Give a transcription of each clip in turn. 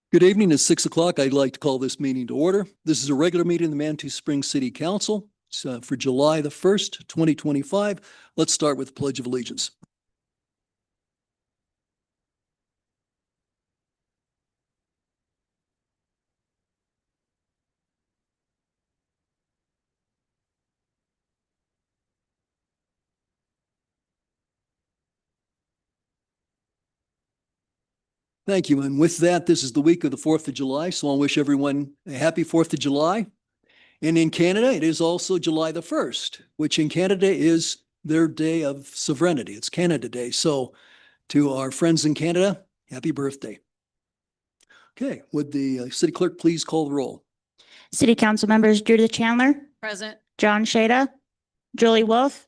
Good evening. It's 6 o'clock. I'd like to call this meeting to order. This is a regular meeting of the Manitou Springs City Council. It's for July the 1st, 2025. Let's start with the Pledge of Allegiance. Thank you. And with that, this is the week of the 4th of July. So I'll wish everyone a happy 4th of July. And in Canada, it is also July the 1st, which in Canada is their day of sovereignty. It's Canada Day. So to our friends in Canada, happy birthday. Okay, would the city clerk please call the roll? City Council members Judith Chandler, Present. John Shada, Julie Wolf,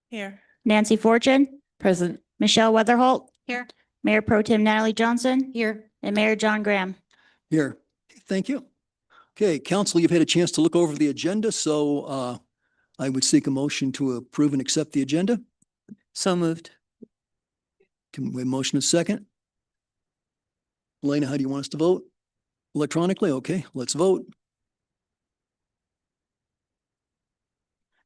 Here. Nancy Fortune, Present. Michelle Weatherholt, Here. Mayor Pro Tem Natalie Johnson, Here. and Mayor John Graham. Here. Thank you. Okay, council, you've had a chance to look over the agenda, so I would seek a motion to approve and accept the agenda. So moved. Can we motion a second? Elena, how do you want us to vote? Electronically? Okay, let's vote.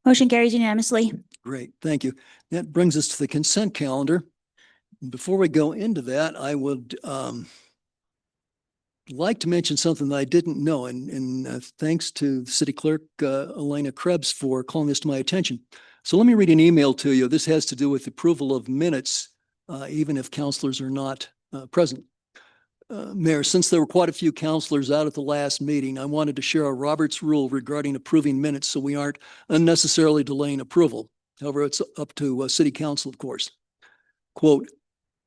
Motion carries unanimously. Great, thank you. That brings us to the consent calendar. Before we go into that, I would like to mention something that I didn't know, and thanks to City Clerk Elena Krebs for calling this to my attention. So let me read an email to you. This has to do with approval of minutes, even if counselors are not present. Mayor, since there were quite a few counselors out at the last meeting, I wanted to share our Roberts rule regarding approving minutes so we aren't unnecessarily delaying approval. However, it's up to City Council, of course. Quote,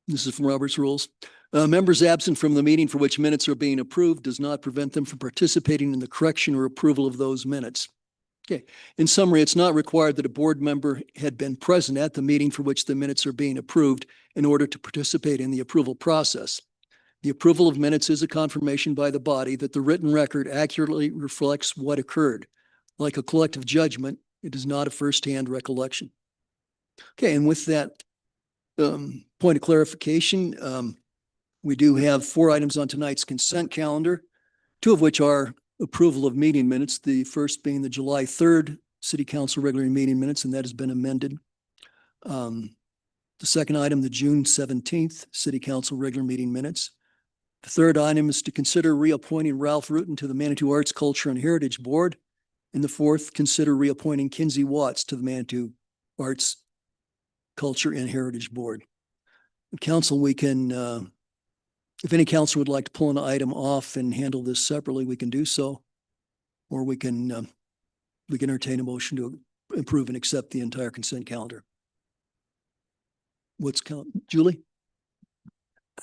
this is from Robert's Rules. Members absent from the meeting for which minutes are being approved does not prevent them from participating in the correction or approval of those minutes. Okay. In summary, it's not required that a board member had been present at the meeting for which the minutes are being approved in order to participate in the approval process. The approval of minutes is a confirmation by the body that the written record accurately reflects what occurred. Like a collective judgment, it is not a firsthand recollection. Okay, and with that point of clarification, we do have 4 items on tonight's consent calendar, 2 of which are approval of meeting minutes, the first being the July 3rd City Council regular meeting minutes, and that has been amended. The second item, the June 17th City Council regular meeting minutes. The third item is to consider reappointing Ralph Rutten to the Manitou Arts, Culture, and Heritage Board. And the fourth, consider reappointing Kinsey Watts to the Manitou Arts, Culture, and Heritage Board. Council, we can, if any council would like to pull an item off and handle this separately, we can do so. Or we can entertain a motion to approve and accept the entire consent calendar. Julie?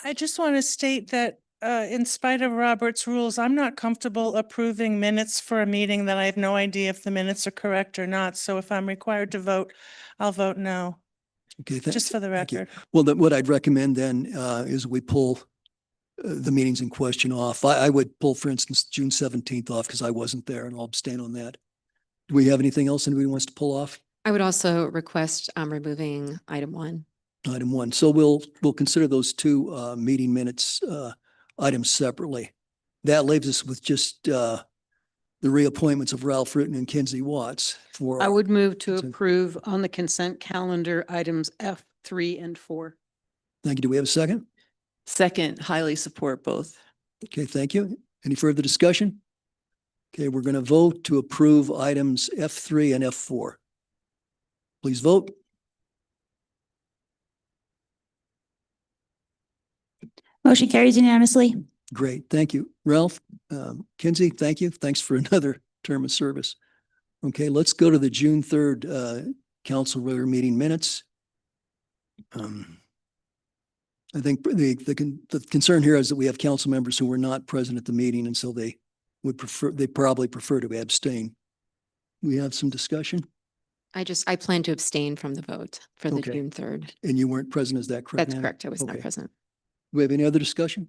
I just want to state that in spite of Robert's rules, I'm not comfortable approving minutes for a meeting that I have no idea if the minutes are correct or not. So if I'm required to vote, I'll vote no. Okay, Just for the record. Well, what I'd recommend then is we pull the meetings in question off. I would pull, for instance, June 17th off because I wasn't there, and I'll abstain on that. Do we have anything else anybody wants to pull off? I would also request removing item 1. Item 1. So we'll consider those 2 meeting minutes items separately. That leaves us with just the reappointments of Ralph Rutten and Kinsey Watts for. I would move to approve on the consent calendar items F3 and 4. Thank you. Do we have a second? Second, highly support both. Okay, thank you. Any further discussion? Okay, we're going to vote to approve items F3 and F4. Please vote. Motion carries unanimously. Great, thank you. Ralph, Kinsey, thank you. Thanks for another term of service. Okay, let's go to the June 3rd council regular meeting minutes. I think the concern here is that we have council members who were not present at the meeting, and so they probably prefer to abstain. We have some discussion, I plan to abstain from the vote for the Okay. June 3rd. and you weren't present, is that correct? That's Nana? correct. I was not Okay. present. Do we have any other discussion?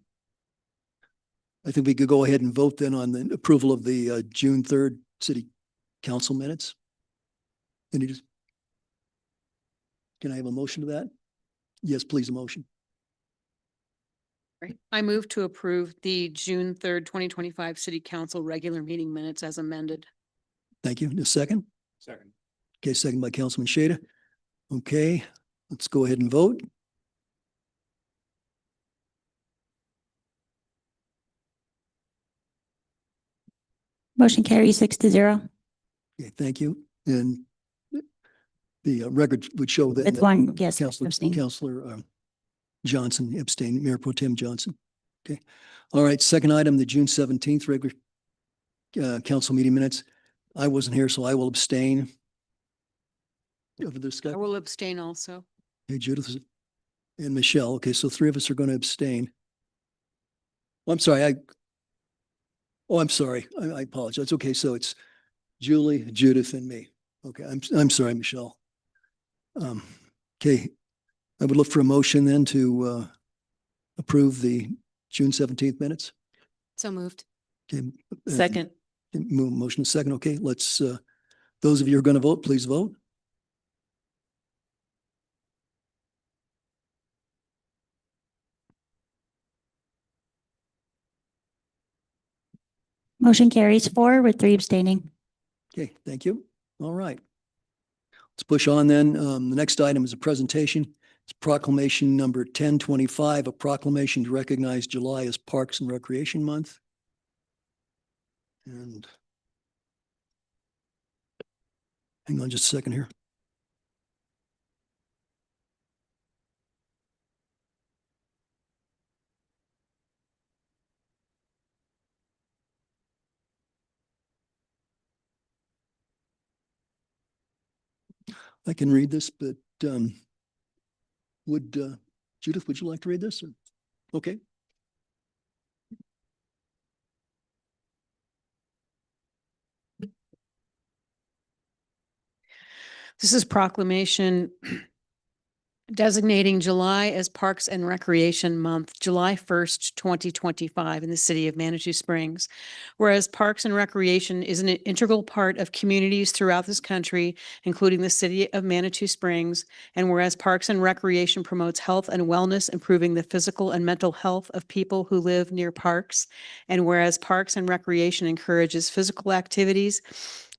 I think we could go ahead and vote then on the approval of the June 3rd city council minutes. Can I have a motion to that? Yes, please, a motion. Right. I move to approve the June 3rd, 2025 City Council regular meeting minutes as amended. Thank you. A second? Second. Okay, second by Councilman Shada. Okay, let's go ahead and vote. Motion carries 6-0 Okay, thank you. And the record would show that. with one, yes, Counselor abstain. Johnson abstained, Mayor Pro Tem Johnson. Okay. All right, second item, the June 17th regular council meeting minutes. I wasn't here, so I will abstain. Over the I discussion. will abstain also. Hey, Judith and Michelle. Okay, so three of us are going to abstain. Oh, I'm sorry. I'm sorry. I apologize. Okay, so it's Julie, Judith, and me. Okay, I'm sorry, Michelle. Okay, I would look for a motion then to approve the June 17th minutes. So moved. Okay. Second. Motion second. Okay, let's, those of you who are going to vote, please vote. Motion carries 4 with 3 abstaining. Okay, thank you. All right. Let's push on then. The next item is a presentation. It's proclamation number 1025, a proclamation to recognize July as Parks and Recreation Month. And hang on just a second here. I can read this, but would Judith, would you like to read this? Okay. This is proclamation designating July as Parks and Recreation Month, July 1st, 2025 in the city of Manitou Springs. Whereas Parks and Recreation is an integral part of communities throughout this country, including the city of Manitou Springs, and whereas Parks and Recreation promotes health and wellness, improving the physical and mental health of people who live near parks, and whereas Parks and Recreation encourages physical activities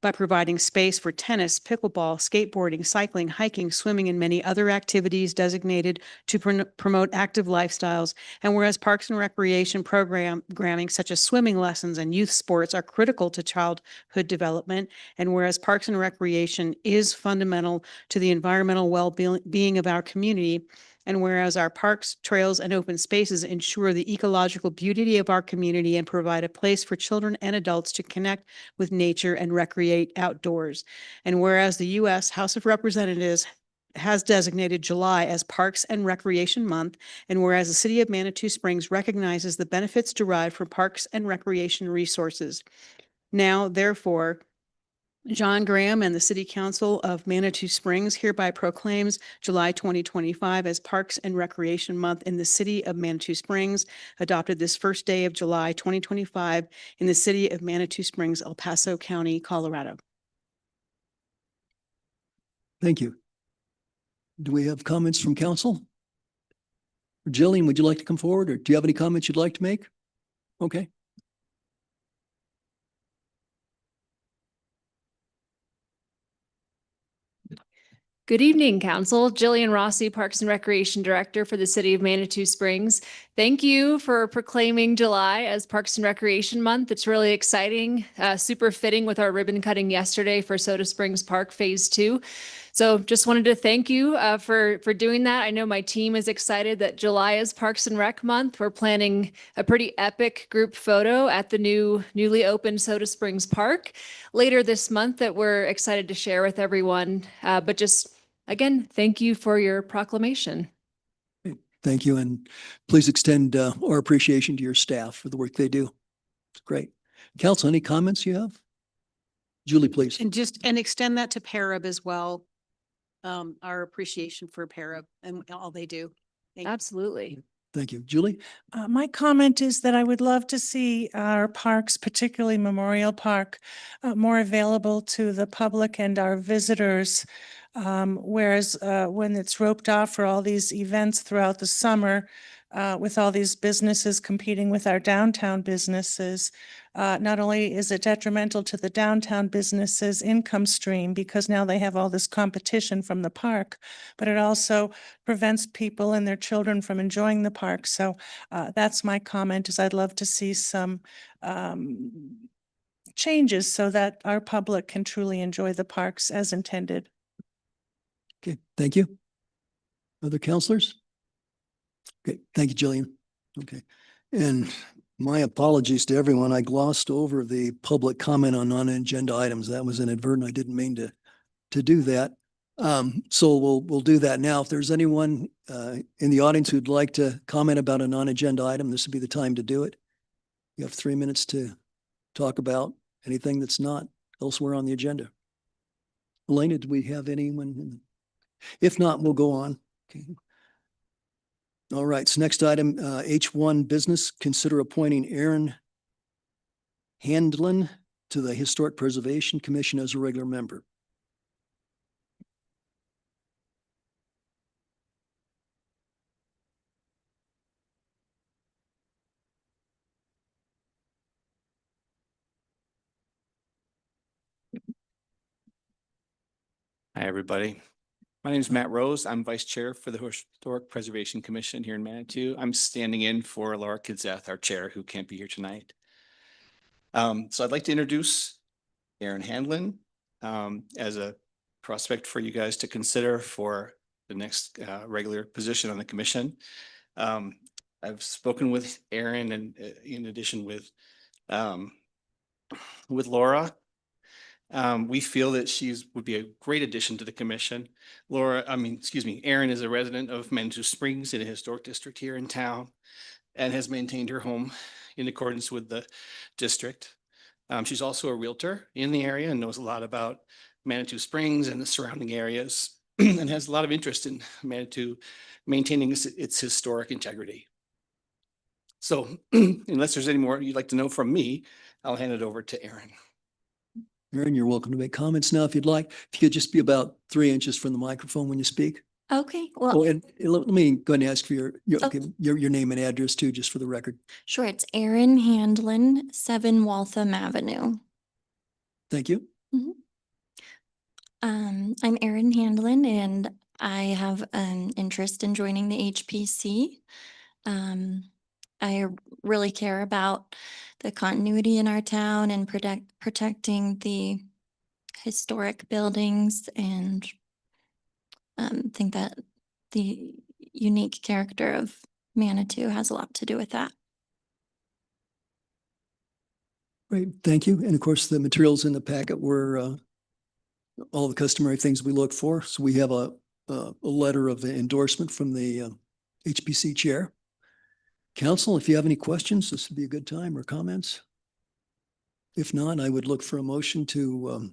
by providing space for tennis, pickleball, skateboarding, cycling, hiking, swimming, and many other activities designated to promote active lifestyles. And whereas Parks and Recreation programming such as swimming lessons and youth sports are critical to childhood development, and whereas Parks and Recreation is fundamental to the environmental well-being of our community, and whereas our parks, trails, and open spaces ensure the ecological beauty of our community and provide a place for children and adults to connect with nature and recreate outdoors. And whereas the U.S. House of Representatives has designated July as Parks and Recreation Month, and whereas the city of Manitou Springs recognizes the benefits derived from parks and recreation resources. Now, therefore, John Graham and the City Council of Manitou Springs hereby proclaims July 2025 as Parks and Recreation Month in the city of Manitou Springs, adopted this first day of July 2025 in the city of Manitou Springs, El Paso County, Colorado. Thank you. Do we have comments from council? Jillian, would you like to come forward, or do you have any comments you'd like to make? Okay. Good evening, Council. Jillian Rossi, Parks and Recreation Director for the City of Manitou Springs. Thank you for proclaiming July as Parks and Recreation Month. It's really exciting, super fitting with our ribbon cutting yesterday for Soda Springs Park Phase 2. So just wanted to thank you for doing that. I know my team is excited that July is Parks and Rec month. We're planning a pretty epic group photo at the newly opened Soda Springs Park later this month that we're excited to share with everyone. But just again, thank you for your proclamation. Thank you, and please extend our appreciation to your staff for the work they do. It's great. Council, any comments you have? Julie, please. And extend that to Parab as well. Our appreciation for Parab and all they do. Thank you. Absolutely. Thank you. Julie? My comment is that I would love to see our parks, particularly Memorial Park, more available to the public and our visitors. Whereas when it's roped off for all these events throughout the summer, with all these businesses competing with our downtown businesses, not only is it detrimental to the downtown businesses' income stream because now they have all this competition from the park, but it also prevents people and their children from enjoying the park. So that's my comment, is I'd love to see some changes so that our public can truly enjoy the parks as intended. Okay, thank you. Other counselors? Okay, thank you, Jillian. Okay, and my apologies to everyone. I glossed over the public comment on non-agenda items. That was inadvertent. I didn't mean to do that. So we'll do that now. If there's anyone in the audience who'd like to comment about a non-agenda item, this would be the time to do it. You have 3 minutes to talk about anything that's not elsewhere on the agenda. Elena, do we have anyone? If not, we'll go on. Okay. All right, so next item, H1 business, consider appointing Aaron Handlin to the Historic Preservation Commission as a regular member. Hi, everybody. My name is Matt Rose. I'm Vice Chair for the Historic Preservation Commission here in Manitou. I'm standing in for Laura Kidzeth, our chair, who can't be here tonight. So I'd like to introduce Aaron Handlin as a prospect for you guys to consider for the next regular position on the commission. I've spoken with Aaron and in addition with Laura. We feel that would be a great addition to the commission. Aaron is a resident of Manitou Springs in a historic district here in town and has maintained her home in accordance with the district. She's also a realtor in the area and knows a lot about Manitou Springs and the surrounding areas and has a lot of interest in Manitou maintaining its historic integrity. So unless there's any more you'd like to know from me, I'll hand it over to Aaron. Aaron, you're welcome to make comments now if you'd like. If you could just be about 3 inches from the microphone when you speak. Okay, Oh, well, and let me go ahead and ask for Okay. your name and address too, just for the record. sure. It's Erin Handlin, 7 Waltham Avenue. Thank you. I'm Erin Handlin and I have an interest in joining the HPC. I really care about the continuity in our town and protecting the historic buildings and think that the unique character of Manitou has a lot to do with that. Great, thank you. And of course, the materials in the packet were all the customary things we look for. So we have a letter of endorsement from the HPC chair. Council, if you have any questions, this would be a good time, or comments. If not, I would look for a motion to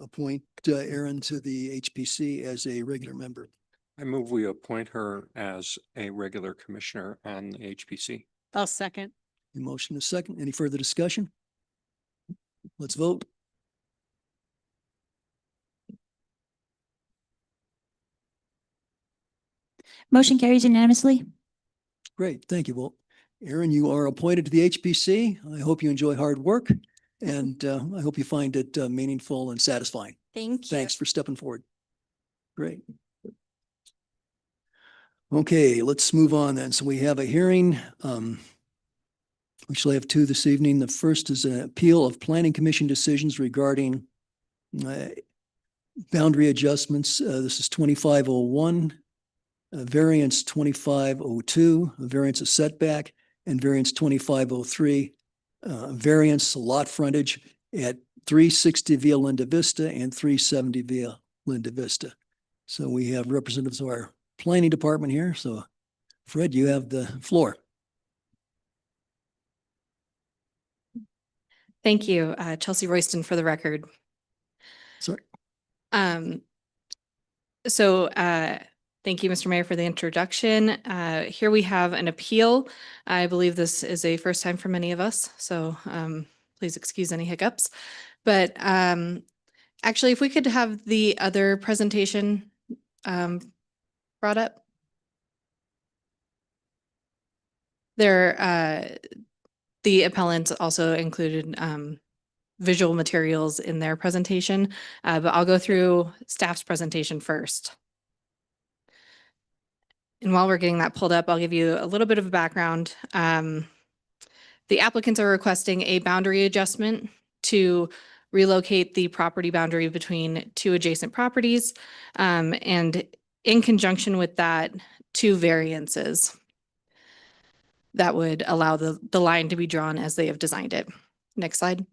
appoint Aaron to the HPC as a regular member. I move we appoint her as a regular commissioner on the HPC. I'll second. A motion is second. Any further discussion? Let's vote. Motion carries unanimously. Great, thank you. Well, Aaron, you are appointed to the HPC. I hope you enjoy hard work and I hope you find it meaningful and satisfying. Thank you. Thanks for stepping forward. Great. Okay, let's move on then. So we have a hearing. We shall have 2 this evening. The first is an appeal of Planning Commission decisions regarding boundary adjustments. This is 2501, variance 2502, a variance of setback, and variance 2503, variance lot frontage at 360 Via Linda Vista and 370 Via Linda Vista. So we have representatives of our planning department here. So Fred, you have the floor. Thank you, Chelsea Royston for the record. Sorry. Thank you, Mr. Mayor, for the introduction. Here we have an appeal. I believe this is a first time for many of us, so please excuse any hiccups. But actually, if we could have the other presentation brought up. The appellants also included visual materials in their presentation, but I'll go through staff's presentation first. And while we're getting that pulled up, I'll give you a little bit of a background. The applicants are requesting a boundary adjustment to relocate the property boundary between two adjacent properties. And in conjunction with that, two variances that would allow the line to be drawn as they have designed it. Next slide.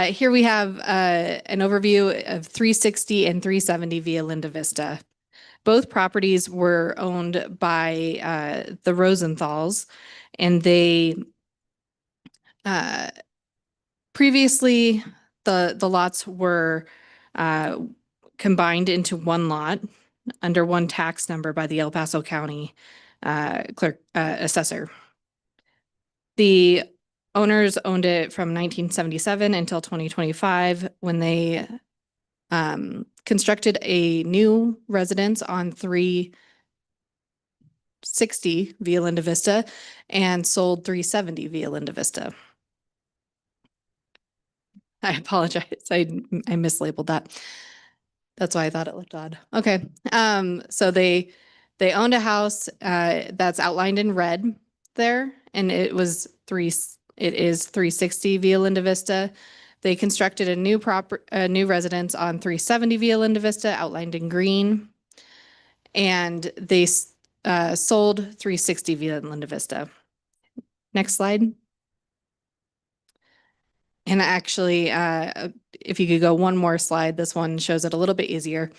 Here we have an overview of 360 and 370 Via Linda Vista. Both properties were owned by the Rosenthals, and they previously the lots were combined into one lot under one tax number by the El Paso County clerk assessor. The owners owned it from 1977 until 2025 when they constructed a new residence on 360 Via Linda Vista and sold 370 Via Linda Vista. I apologize. I mislabeled that. That's why I thought it looked odd. Okay. So they owned a house that's outlined in red there, and it is 360 Via Linda Vista. They constructed a new residence on 370 Via Linda Vista, outlined in green, and they sold 360 Via Linda Vista. Next slide. And actually, if you could go one more slide, this one shows it a little bit easier.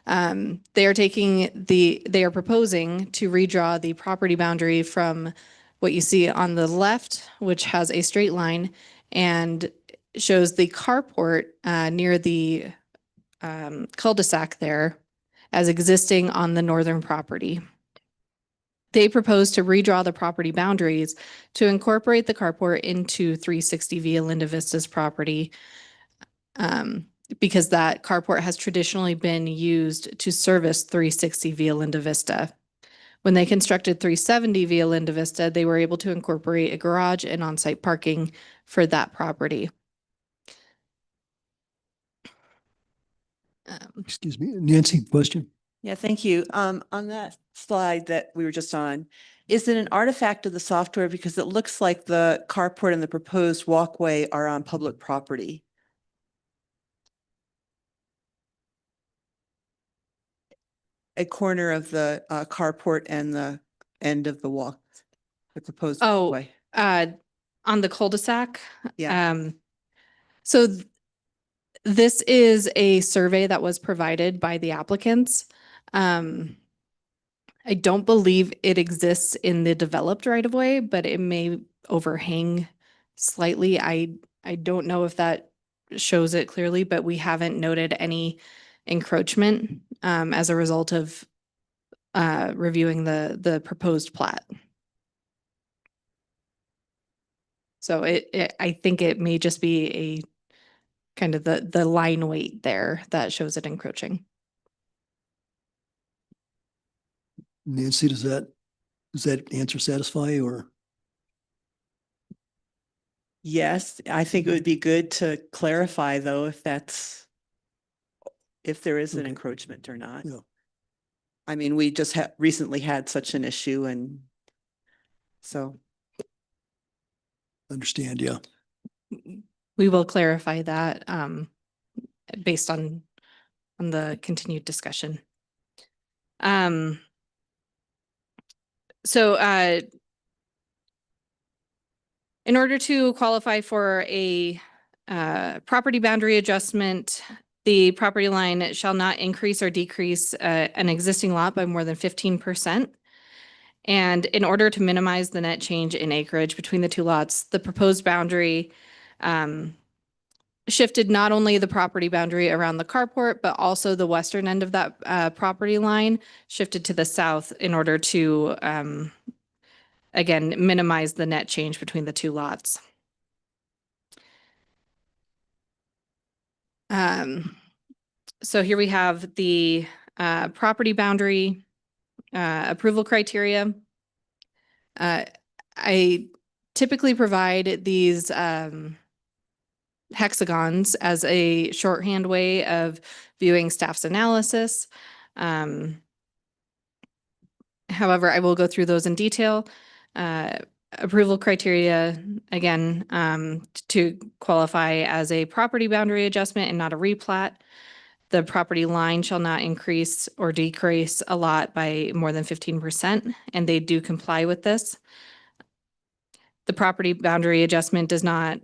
They are proposing to redraw the property boundary from what you see on the left, which has a straight line and shows the carport near the cul-de-sac there as existing on the northern property. They propose to redraw the property boundaries to incorporate the carport into 360 Via Linda Vista's property because that carport has traditionally been used to service 360 Via Linda Vista. When they constructed 370 Via Linda Vista, they were able to incorporate a garage and on-site parking for that property. Excuse me, Nancy, question? Yeah, thank you. On that slide that we were just on, is it an artifact of the software? Because it looks like the carport and the proposed walkway are on public property. A corner of the carport and the end of the proposed walkway. On the cul-de-sac? Yeah. This is a survey that was provided by the applicants. I don't believe it exists in the developed right of way, but it may overhang slightly. I don't know if that shows it clearly, but we haven't noted any encroachment as a result of reviewing the proposed plat. So I think it may just be a kind of the line weight there that shows it encroaching. Nancy, does that answer satisfy you, or? Yes, I think it would be good to clarify though, if there is an Okay. encroachment or not. Yeah. I mean, we just recently had such an issue, and so. Understand, yeah. we will clarify that based on the continued discussion. So in order to qualify for a property boundary adjustment, the property line shall not increase or decrease an existing lot by more than 15%. And in order to minimize the net change in acreage between the two lots, the proposed boundary shifted not only the property boundary around the carport, but also the western end of that property line shifted to the south in order to, again, minimize the net change between the two lots. So here we have the property boundary approval criteria. I typically provide these hexagons as a shorthand way of viewing staff's analysis. However, I will go through those in detail. Approval criteria, again, to qualify as a property boundary adjustment and not a replat. The property line shall not increase or decrease a lot by more than 15%, and they do comply with this. The property boundary adjustment does not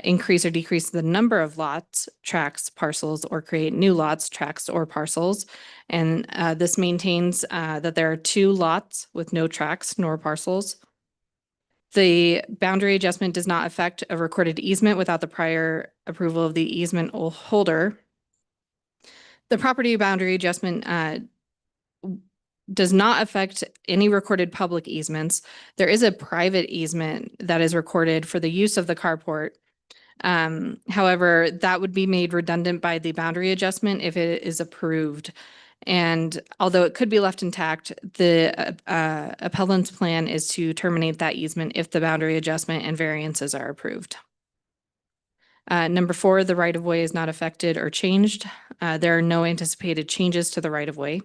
increase or decrease the number of lots, tracts, parcels, or create new lots, tracts, or parcels. And this maintains that there are 2 lots with no tracts nor parcels. The boundary adjustment does not affect a recorded easement without the prior approval of the easement holder. The property boundary adjustment does not affect any recorded public easements. There is a private easement that is recorded for the use of the carport. However, that would be made redundant by the boundary adjustment if it is approved. And although it could be left intact, the appellant's plan is to terminate that easement if the boundary adjustment and variances are approved. Number 4, the right-of-way is not affected or changed. There are no anticipated changes to the right-of-way.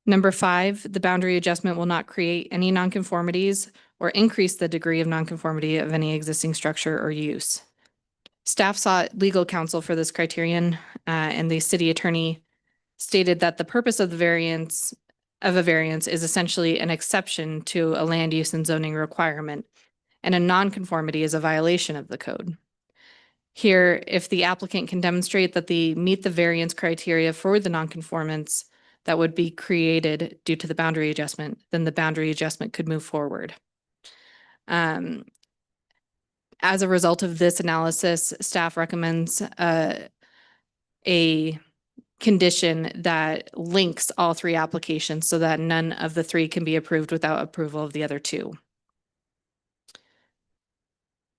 Number 5, the boundary adjustment will not create any nonconformities or increase the degree of nonconformity of any existing structure or use. Staff sought legal counsel for this criterion, and the city attorney stated that the purpose of the variance is essentially an exception to a land use and zoning requirement, and a nonconformity is a violation of the code. Here, if the applicant can demonstrate that they meet the variance criteria for the nonconformance that would be created due to the boundary adjustment, then the boundary adjustment could move forward. As a result of this analysis, staff recommends a condition that links all 3 applications so that none of the 3 can be approved without approval of the other 2.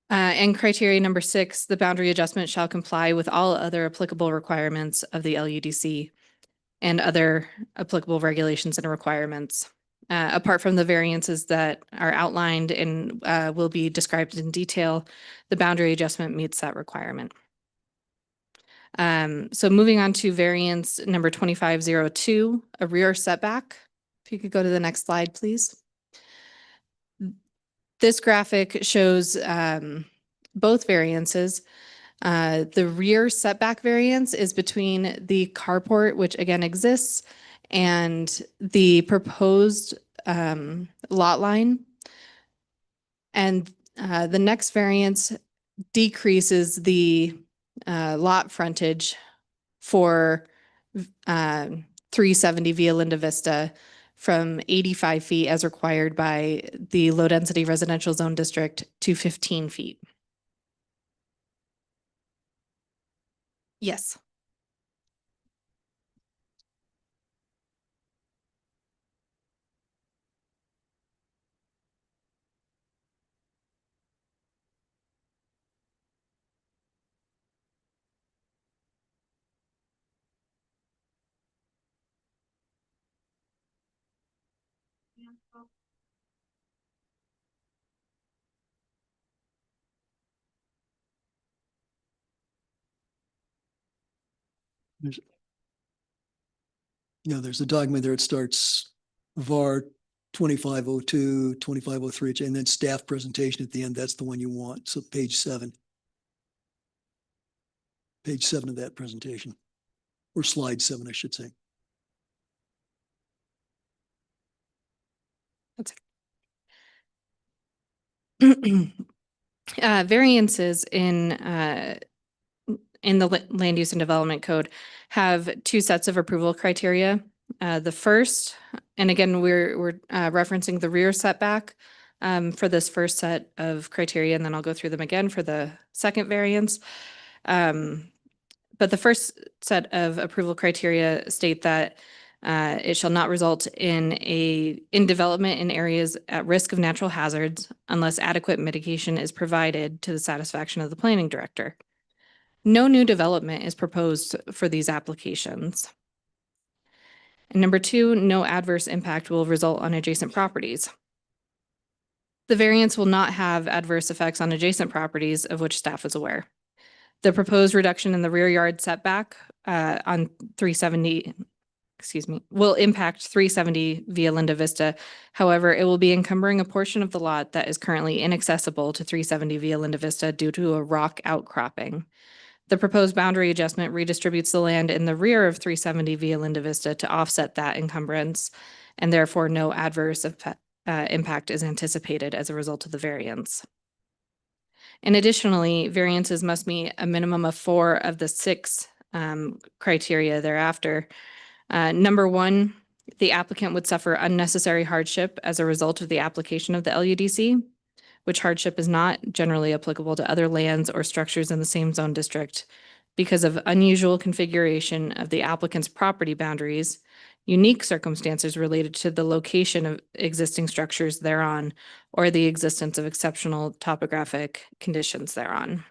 And criteria number 6, the boundary adjustment shall comply with all other applicable requirements of the LUDC and other applicable regulations and requirements. Apart from the variances that are outlined and will be described in detail, the boundary adjustment meets that requirement. So moving on to variance number 2502, a rear setback. If you could go to the next slide, please. This graphic shows both variances. The rear setback variance is between the carport, which again exists, and the proposed lot line. And the next variance decreases the lot frontage for 370 Via Linda Vista from 85 feet as required by the low density residential zone district to 15 feet. Yes. There's a document there. It starts VAR 2502, 2503, and then staff presentation at the end. That's the one you want. So page 7. Page 7 of that presentation, or slide 7, I should say. Variances in the Land Use and Development Code have two sets of approval criteria. The first, and again, we're referencing the rear setback for this first set of criteria, and then I'll go through them again for the second variance. But the first set of approval criteria state that it shall not result in development in areas at risk of natural hazards unless adequate mitigation is provided to the satisfaction of the planning director. No new development is proposed for these applications. And number 2, no adverse impact will result on adjacent properties. The variance will not have adverse effects on adjacent properties of which staff is aware. The proposed reduction in the rear yard setback on 370, will impact 370 via Linda Vista. However, it will be encumbering a portion of the lot that is currently inaccessible to 370 via Linda Vista due to a rock outcropping. The proposed boundary adjustment redistributes the land in the rear of 370 via Linda Vista to offset that encumbrance, and therefore no adverse impact is anticipated as a result of the variance. And additionally, variances must meet a minimum of 4 of the 6 criteria thereafter. Number 1, the applicant would suffer unnecessary hardship as a result of the application of the LUDC, which hardship is not generally applicable to other lands or structures in the same zone district because of unusual configuration of the applicant's property boundaries, unique circumstances related to the location of existing structures thereon, or the existence of exceptional topographic conditions thereon.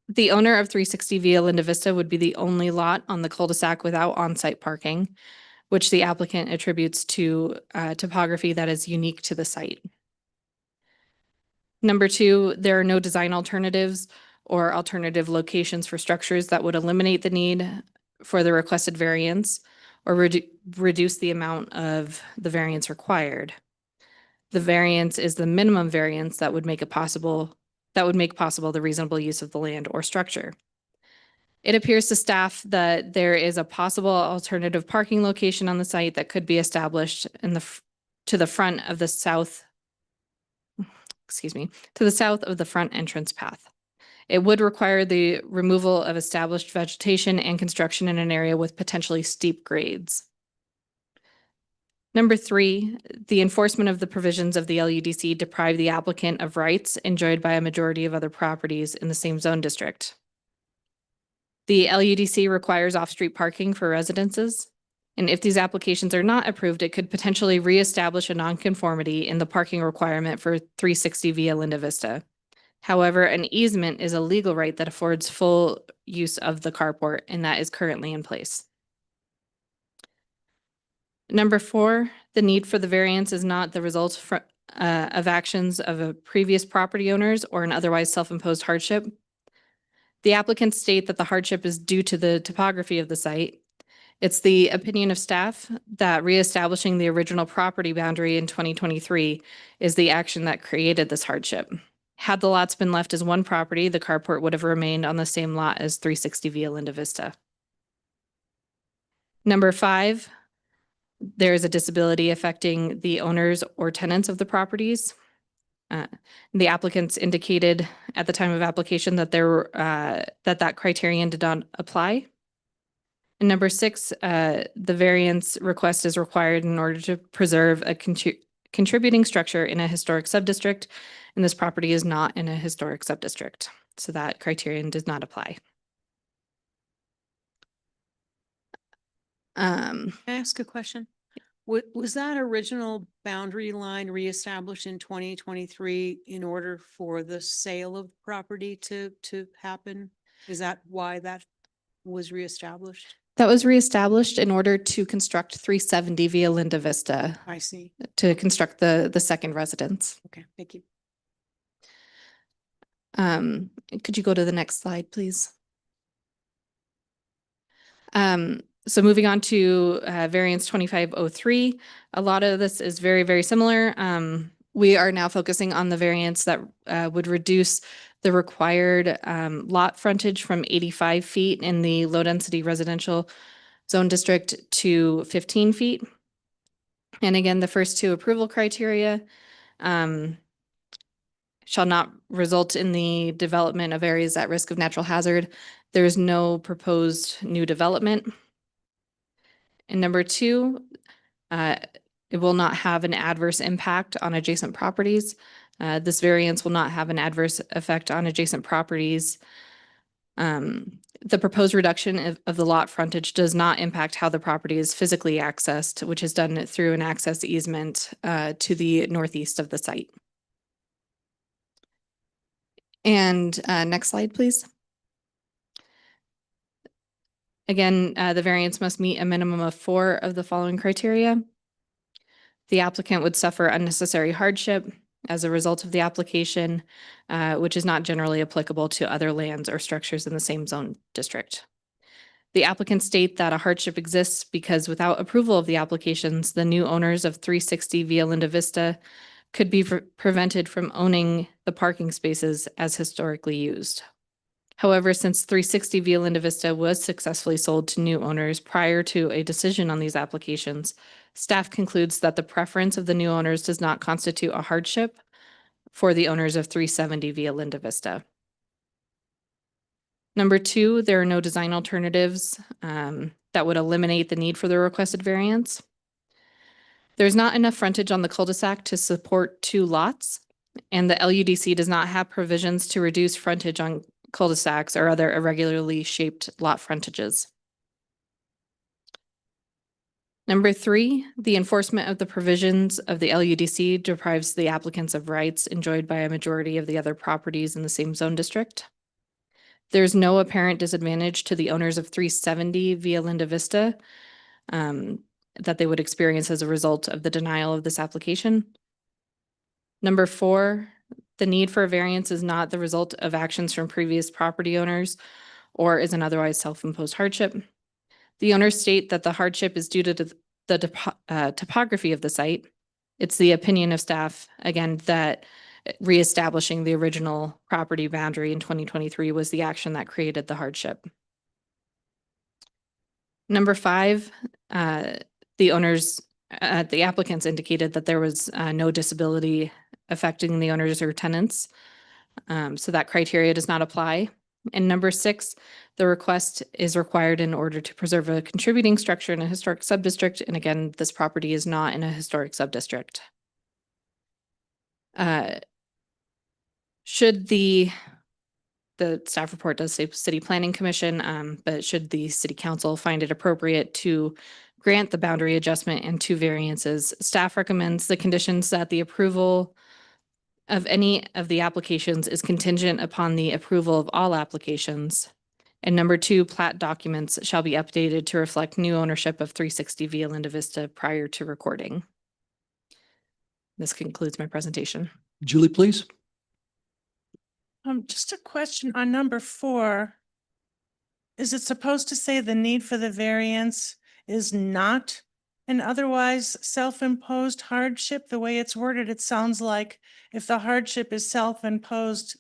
The owner of 360 via Linda Vista would be the only lot on the cul-de-sac without on-site parking, which the applicant attributes to topography that is unique to the site. Number 2, there are no design alternatives or alternative locations for structures that would eliminate the need for the requested variance or reduce the amount of the variance required. The variance is the minimum variance that would make possible the reasonable use of the land or structure. It appears to staff that there is a possible alternative parking location on the site that could be established to the front of the south of the front entrance path. It would require the removal of established vegetation and construction in an area with potentially steep grades. Number 3, the enforcement of the provisions of the LUDC deprive the applicant of rights enjoyed by a majority of other properties in the same zone district. The LUDC requires off-street parking for residences, and if these applications are not approved, it could potentially reestablish a nonconformity in the parking requirement for 360 via Linda Vista. However, an easement is a legal right that affords full use of the carport, and that is currently in place. Number 4, the need for the variance is not the result of actions of a previous property owners or an otherwise self-imposed hardship. The applicants state that the hardship is due to the topography of the site. It's the opinion of staff that reestablishing the original property boundary in 2023 is the action that created this hardship. Had the lots been left as one property, the carport would have remained on the same lot as 360 via Linda Vista. Number 5, there is a disability affecting the owners or tenants of the properties. The applicants indicated at the time of application that that criterion did not apply. And number 6, the variance request is required in order to preserve a contributing structure in a historic subdistrict, and this property is not in a historic subdistrict, so that criterion does not apply. Can I ask a question? Was that original boundary line reestablished in 2023 in order for the sale of property to happen? Is that why that was reestablished? That was reestablished in order to construct 370 via Linda Vista, I see. to construct the second residence. Okay, thank you. Could you go to the next slide, please? So moving on to variance 2503, a lot of this is very, very similar. we are now focusing on the variance that would reduce the required lot frontage from 85 feet in the low-density residential zone district to 15 feet. And again, the first two approval criteria shall not result in the development of areas at risk of natural hazard. There is no proposed new development. And number two, it will not have an adverse impact on adjacent properties. This variance will not have an adverse effect on adjacent properties. The proposed reduction of the lot frontage does not impact how the property is physically accessed, which is done through an access easement to the northeast of the site. And next slide, please. Again, the variance must meet a minimum of 4 of the following criteria. The applicant would suffer unnecessary hardship as a result of the application, which is not generally applicable to other lands or structures in the same zone district. The applicants state that a hardship exists because without approval of the applications, the new owners of 360 Via Linda Vista could be prevented from owning the parking spaces as historically used. However, since 360 Via Linda Vista was successfully sold to new owners prior to a decision on these applications, staff concludes that the preference of the new owners does not constitute a hardship for the owners of 370 Via Linda Vista. Number two, there are no design alternatives that would eliminate the need for the requested variance. There's not enough frontage on the cul-de-sac to support 2 lots, and the LUDC does not have provisions to reduce frontage on cul-de-sacs or other irregularly shaped lot frontages. Number three, the enforcement of the provisions of the LUDC deprives the applicants of rights enjoyed by a majority of the other properties in the same zone district. There's no apparent disadvantage to the owners of 370 Via Linda Vista that they would experience as a result of the denial of this application. Number four, the need for a variance is not the result of actions from previous property owners or is an otherwise self-imposed hardship. The owners state that the hardship is due to the topography of the site. It's the opinion of staff, again, that reestablishing the original property boundary in 2023 was the action that created the hardship. Number five, the applicants indicated that there was no disability affecting the owners or tenants. So that criteria does not apply. And number six, the request is required in order to preserve a contributing structure in a historic subdistrict. And again, this property is not in a historic subdistrict. Should the staff report does say City Planning Commission, but should the City Council find it appropriate to grant the boundary adjustment and 2 variances, staff recommends the conditions that the approval of any of the applications is contingent upon the approval of all applications. And number 2, plat documents shall be updated to reflect new ownership of 360 Via Linda Vista prior to recording. This concludes my presentation. Julie, please. Just a question on number 4. Is it supposed to say the need for the variance is not an otherwise self-imposed hardship? The way it's worded, it sounds like if the hardship is self-imposed,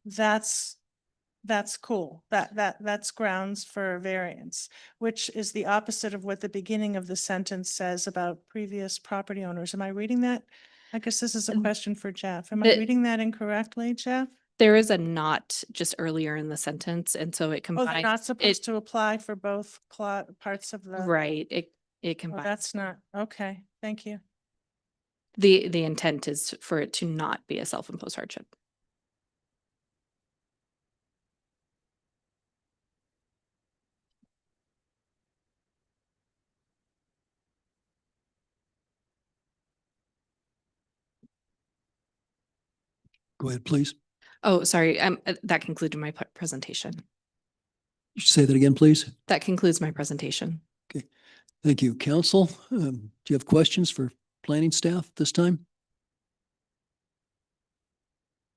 that's cool. That's grounds for variance, which is the opposite of what the beginning of the sentence says about previous property owners. Am I reading that? I guess this is a question for Jeff. Am I reading that incorrectly, Jeff? There is a not just earlier in the sentence, and so it Oh, combines. they're not supposed to apply for both parts of the. Right, it Oh, combines. that's not, okay, thank you. The intent is for it to not be a self-imposed hardship. Go ahead, please. Oh, sorry, that concluded my presentation. Say that again, please. That concludes my presentation. Thank you. Council, do you have questions for planning staff this time?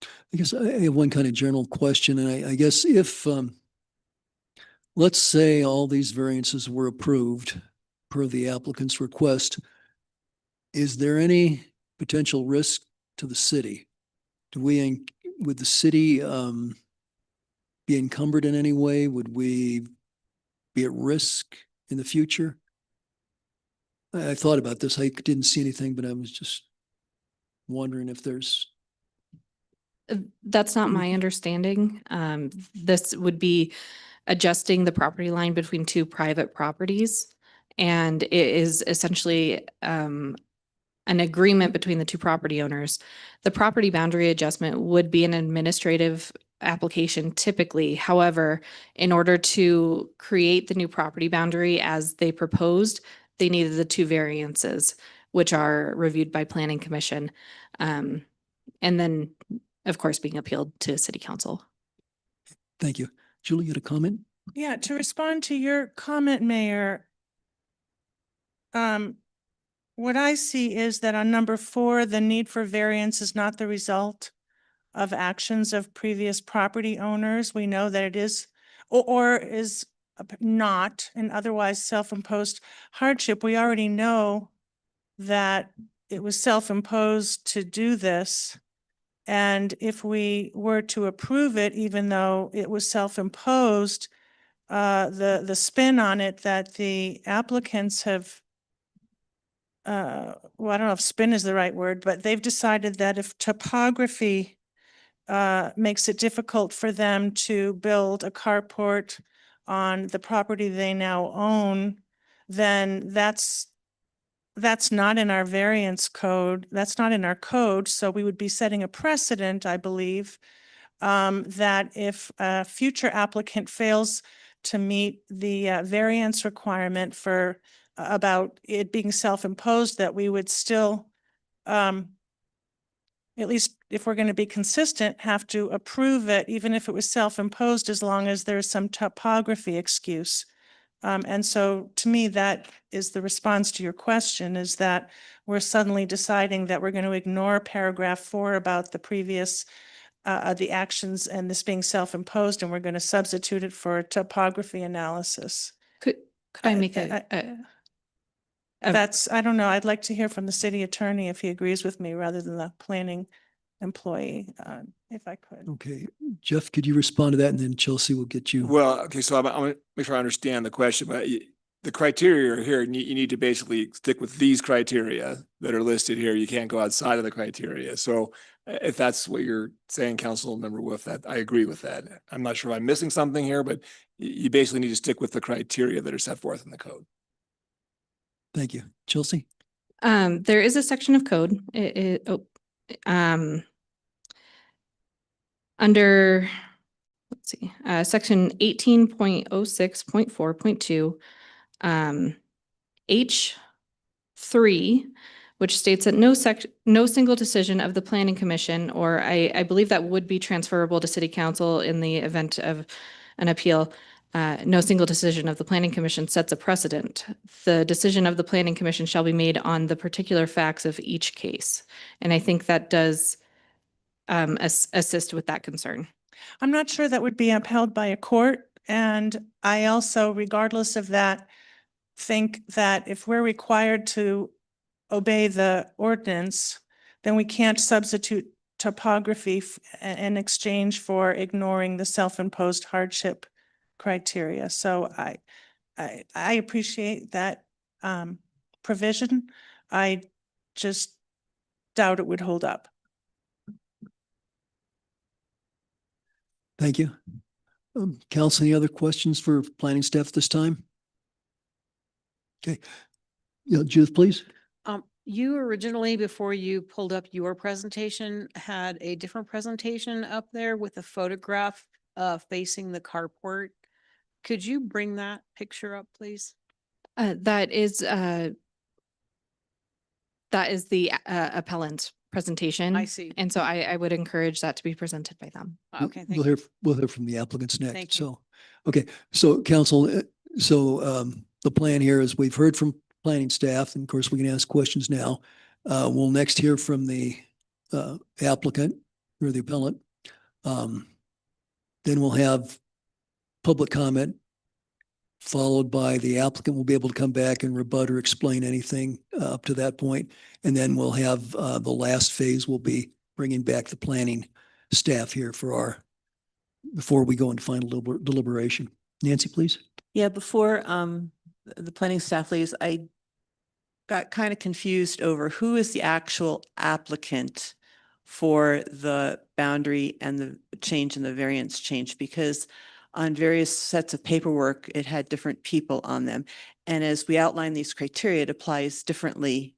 I guess I have one kind of general question, and I guess if, let's say all these variances were approved per the applicant's request, is there any potential risk to the city. Would the city be encumbered in any way? Would we be at risk in the future? I thought about this. I didn't see anything, but I was just wondering if there's, That's not my Mhm. understanding. This would be adjusting the property line between two private properties. And it is essentially an agreement between the two property owners. The property boundary adjustment would be an administrative application typically. However, in order to create the new property boundary as they proposed, they needed the two variances, which are reviewed by Planning Commission. And then, of course, being appealed to City Council. thank you. Julie, you had a comment? Yeah, to respond to your comment, Mayor, what I see is that on number 4, the need for variance is not the result of actions of previous property owners. We know that it is, or is not an otherwise self-imposed hardship. We already know that it was self-imposed to do this. And if we were to approve it, even though it was self-imposed, the spin on it that the applicants have, well, I don't know if spin is the right word, but they've decided that if topography makes it difficult for them to build a carport on the property they now own, then that's not in our variance code. That's not in our code. So we would be setting a precedent, I believe, that if a future applicant fails to meet the variance requirement for about it being self-imposed, that we would still, at least if we're going to be consistent, have to approve it, even if it was self-imposed, as long as there's some topography excuse. And so to me, that is the response to your question, is that we're suddenly deciding that we're going to ignore paragraph 4 about the previous the actions and this being self-imposed, and we're going to substitute it for topography analysis. Could I make I- a That's, I don't know, I'd like to hear from the city attorney if he agrees with me rather than the planning employee, if I could. Okay, Jeff, could you respond to that? And then Chelsea will get you. Well, okay, so I'm gonna make sure I understand the question, but the criteria are here, and you need to basically stick with these criteria that are listed here. You can't go outside of the criteria. So if that's what you're saying, Councilmember Wolf, that I agree with that. I'm not sure if I'm missing something here, but you basically need to stick with the criteria that are set forth in the code. Thank you. Chelsea? There is a section of code. Under, let's see, section 18.06.4.2, H3, which states that no single decision of the Planning Commission, or I believe that would be transferable to City Council in the event of an appeal. No single decision of the Planning Commission sets a precedent. The decision of the Planning Commission shall be made on the particular facts of each case. And I think that does assist with that concern. I'm not sure that would be upheld by a court. And I also, regardless of that, think that if we're required to obey the ordinance, then we can't substitute topography in exchange for ignoring the self-imposed hardship criteria. So I appreciate that provision. I just doubt it would hold up. Thank you. Council, any other questions for planning staff this time? Okay. Yeah, Judith, please. You originally, before you pulled up your presentation, had a different presentation up there with a photograph facing the carport. Could you bring that picture up, please? That is the appellant presentation. I see. And so I would encourage that to be presented by them. Okay, thank We'll you. we'll hear from the applicants next. Thank you. So, okay. So council, the plan here is we've heard from planning staff, and of course we can ask questions now. We'll next hear from the applicant or the appellant. Then we'll have public comment. followed by the applicant will be able to come back and rebut or explain anything up to that point. And then we'll have the last phase will be bringing back the planning staff here for before we go into final deliberation. Nancy, please. Yeah, before the planning staff leaves, I got kind of confused over who is the actual applicant for the boundary and the change in the variance change, because on various sets of paperwork, it had different people on them. And as we outline these criteria, it applies differently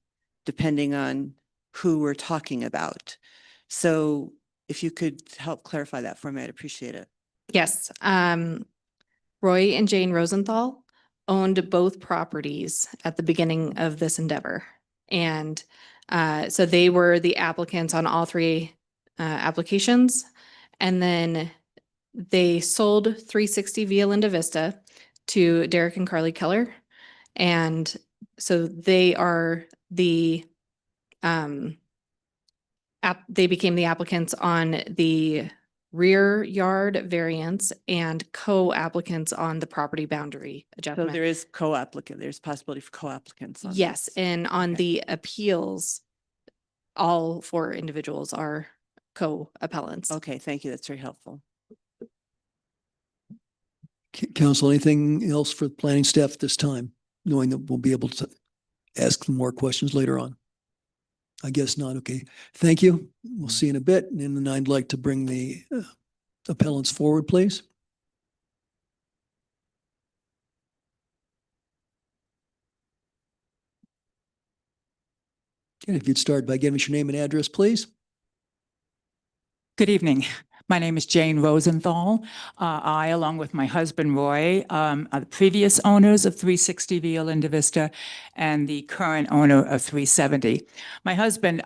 depending on who we're talking about. So if you could help clarify that for me, I'd appreciate it. Yes. Roy and Jane Rosenthal owned both properties at the beginning of this endeavor. And so they were the applicants on all three applications. And then they sold 360 Via Linda Vista to Derek and Carly Keller. And so they are the, they became the applicants on the rear yard variance and co-applicants on the property boundary So adjustment. there is co-applicant, there's possibility for co-applicants. on Yes, this. and on Okay. the appeals, all four individuals are co-appellants. Okay, thank you. That's very helpful. Council, anything else for the planning staff at this time, knowing that we'll be able to ask them more questions later on? I guess not. Okay. Thank you. We'll see you in a bit. And then I'd like to bring the appellants forward, please. Okay, if you'd start by giving us your name and address, please. Good evening. My name is Jane Rosenthal. I, along with my husband Roy, are the previous owners of 360 Via Linda Vista and the current owner of 370. My husband,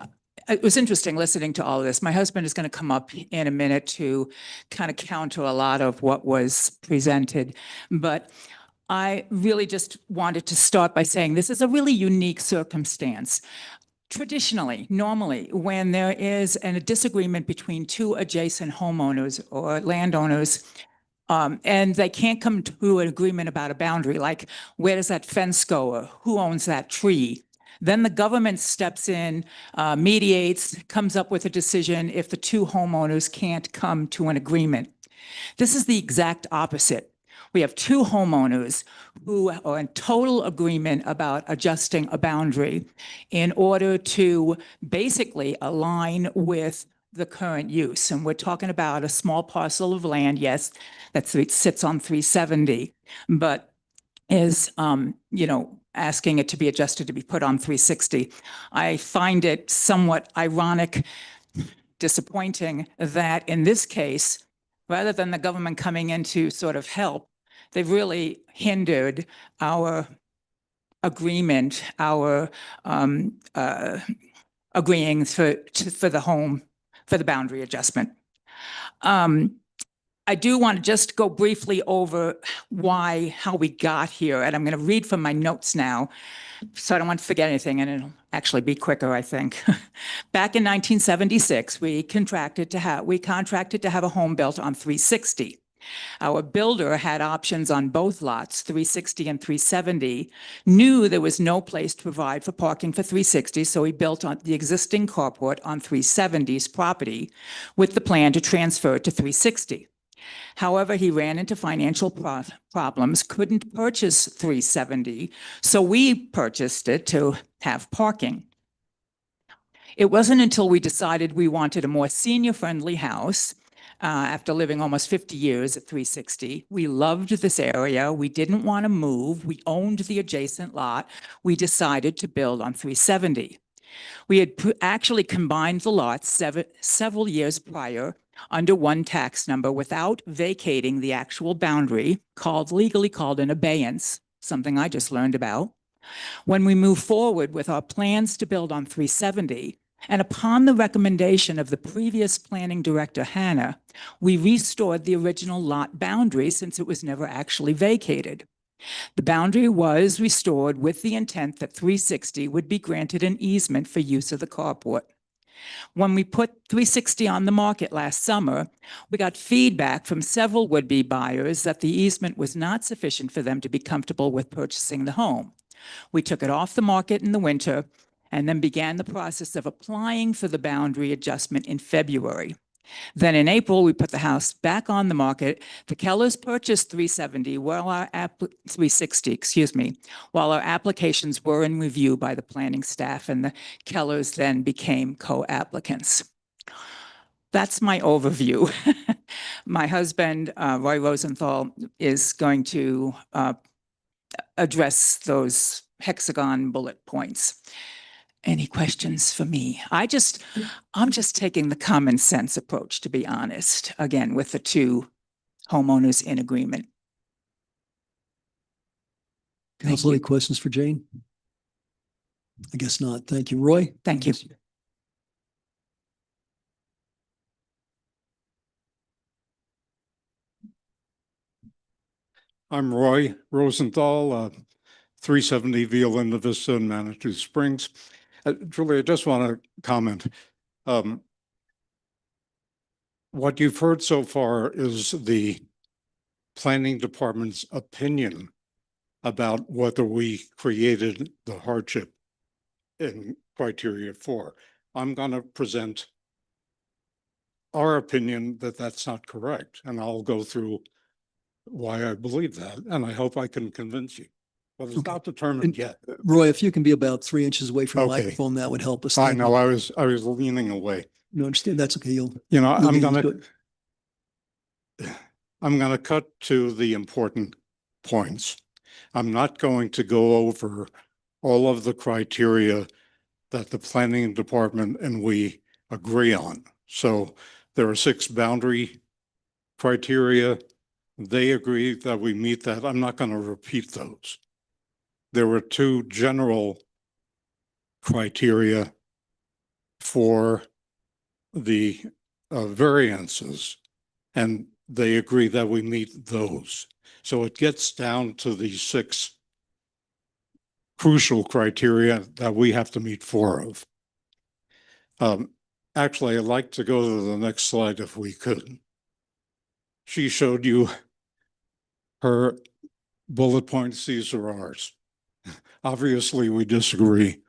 it was interesting listening to all of this. My husband is going to come up in a minute to kind of counter a lot of what was presented. But I really just wanted to start by saying this is a really unique circumstance. Traditionally, normally, when there is a disagreement between two adjacent homeowners or landowners, and they can't come to an agreement about a boundary, like where does that fence go or who owns that tree, then the government steps in, mediates, comes up with a decision if the two homeowners can't come to an agreement. This is the exact opposite. We have two homeowners who are in total agreement about adjusting a boundary in order to basically align with the current use. And we're talking about a small parcel of land, yes, that sits on 370, but is, asking it to be adjusted to be put on 360. I find it somewhat ironic, disappointing that in this case, rather than the government coming in to sort of help, they've really hindered our agreement, our agreeing for the boundary adjustment. I do want to just go briefly over how we got here, and I'm going to read from my notes now, so I don't want to forget anything, and it'll actually be quicker, I think. Back in 1976, we contracted to have a home built on 360. Our builder had options on both lots, 360 and 370, knew there was no place to provide for parking for 360, so he built on the existing carport on 370's property with the plan to transfer it to 360. However, he ran into financial problems, couldn't purchase 370, so we purchased it to have parking. It wasn't until we decided we wanted a more senior-friendly house after living almost 50 years at 360. We loved this area. We didn't want to move. We owned the adjacent lot. We decided to build on 370. We had actually combined the lots several years prior under one tax number without vacating the actual boundary, legally called an abeyance, something I just learned about. When we moved forward with our plans to build on 370, and upon the recommendation of the previous planning director, Hannah, we restored the original lot boundary since it was never actually vacated. The boundary was restored with the intent that 360 would be granted an easement for use of the carport. When we put 360 on the market last summer, we got feedback from several would-be buyers that the easement was not sufficient for them to be comfortable with purchasing the home. We took it off the market in the winter and then began the process of applying for the boundary adjustment in February. Then in April, we put the house back on the market. The Kellers purchased 360, while our applications were in review by the planning staff, and the Kellers then became co-applicants. That's my overview. My husband, Roy Rosenthal, is going to address those hexagon bullet points. Any questions for me? I'm just taking the common sense approach, to be honest, again, with the two homeowners in agreement. Thank Council, any you. questions for Jane? I guess not. Thank you. Roy? Thank you. I'm Roy Rosenthal, 370 Via Linda Vista in Manitou Springs. Julie, I just want to comment. What you've heard so far is the planning department's opinion about whether we created the hardship in criteria 4. I'm going to present our opinion that that's not correct, and I'll go through why I believe that, and I hope I can convince you. But it's Okay. not determined yet. Roy, if you can be about 3 inches away from the Okay. microphone, that would help us. I Thank know you. I was leaning away. No, understand. That's okay. You know, you'll I'm get used gonna cut to the important points. I'm not going to go over all of the criteria that the planning department and we agree on. So there are 6 boundary criteria. They agree that we meet that. I'm not going to repeat those. There were 2 general criteria for the variances, and they agree that we meet those. So it gets down to the 6 crucial criteria that we have to meet 4 of. Actually, I'd like to go to the next slide if we could. She showed you her bullet points. These are ours. Obviously, we disagree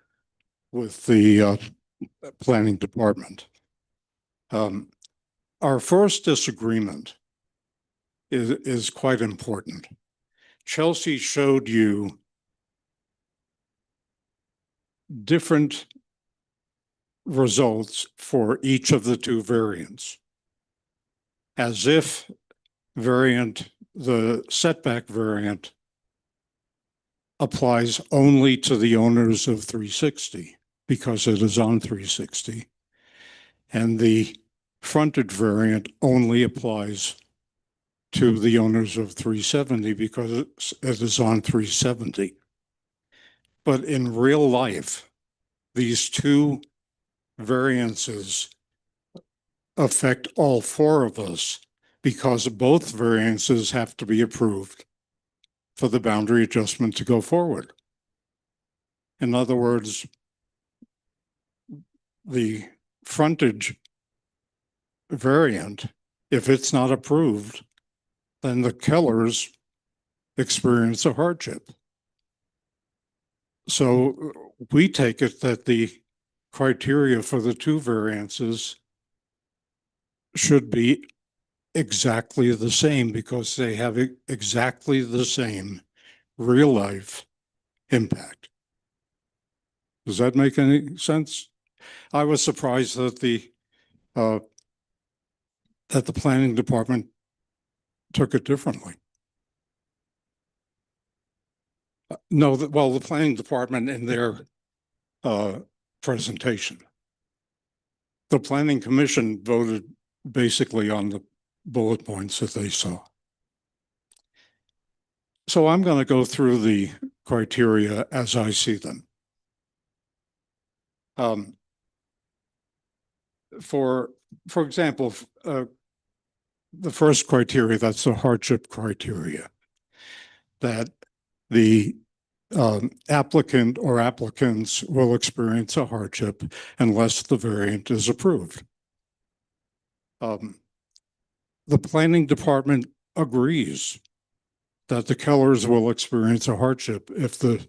with the planning department. Our first disagreement is quite important. Chelsea showed you different results for each of the 2 variants, as if the setback variant applies only to the owners of 360 because it is on 360, and the frontage variant only applies to the owners of 370 because it is on 370. But in real life, these 2 variances affect all 4 of us because both variances have to be approved for the boundary adjustment to go forward. In other words, the frontage variant, if it's not approved, then the Kellers experience a hardship. So we take it that the criteria for the 2 variances should be exactly the same because they have exactly the same real life impact. Does that make any sense? I was surprised that the planning department took it differently. No, well, the planning department in their presentation. The planning commission voted basically on the bullet points that they saw. So I'm going to go through the criteria as I see them. For example, the first criteria, that's the hardship criteria, that the applicant or applicants will experience a hardship unless the variant is approved. The planning department agrees that the Kellers will experience a hardship if the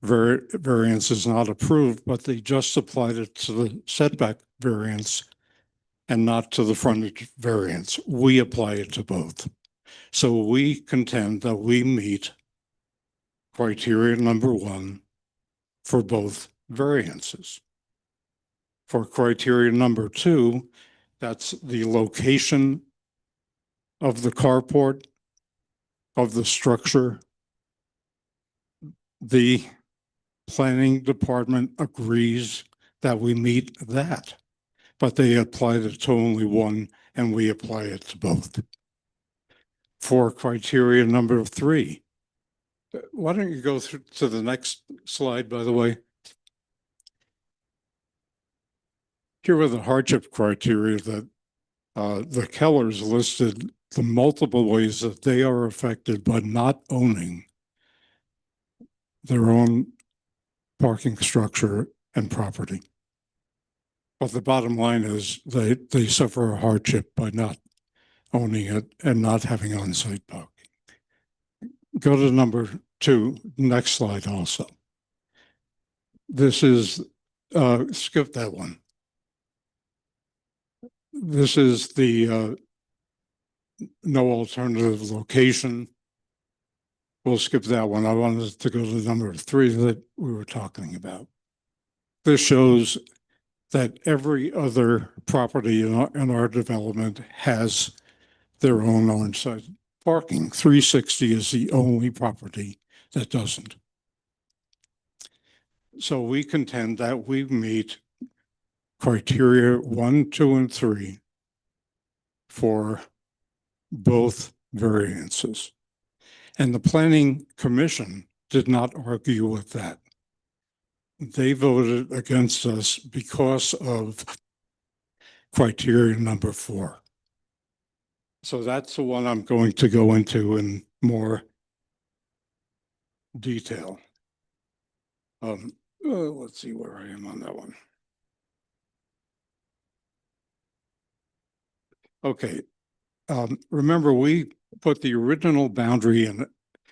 variance is not approved, but they just applied it to the setback variance and not to the frontage variance. We apply it to both. So we contend that we meet criteria number 1 for both variances. For criteria number 2, that's the location of the carport, of the structure. The planning department agrees that we meet that, but they applied it to only one and we apply it to both. For criteria number 3, why don't you go through to the next slide, by the way? Here are the hardship criteria that the Kellers listed, the multiple ways that they are affected by not owning their own parking structure and property. But the bottom line is they suffer a hardship by not owning it and not having on-site parking. Go to number 2, next slide also. This is, skip that one. This is the no alternative location. We'll skip that one. I wanted to go to number 3 that we were talking about. This shows that every other property in our development has their own on-site parking. 360 is the only property that doesn't. So we contend that we meet criteria 1, 2, and 3 for both variances. And the Planning Commission did not argue with that. They voted against us because of criteria number 4. So that's the one I'm going to go into in more detail. Let's see where I am on that one. Okay. Remember, we put the original boundary in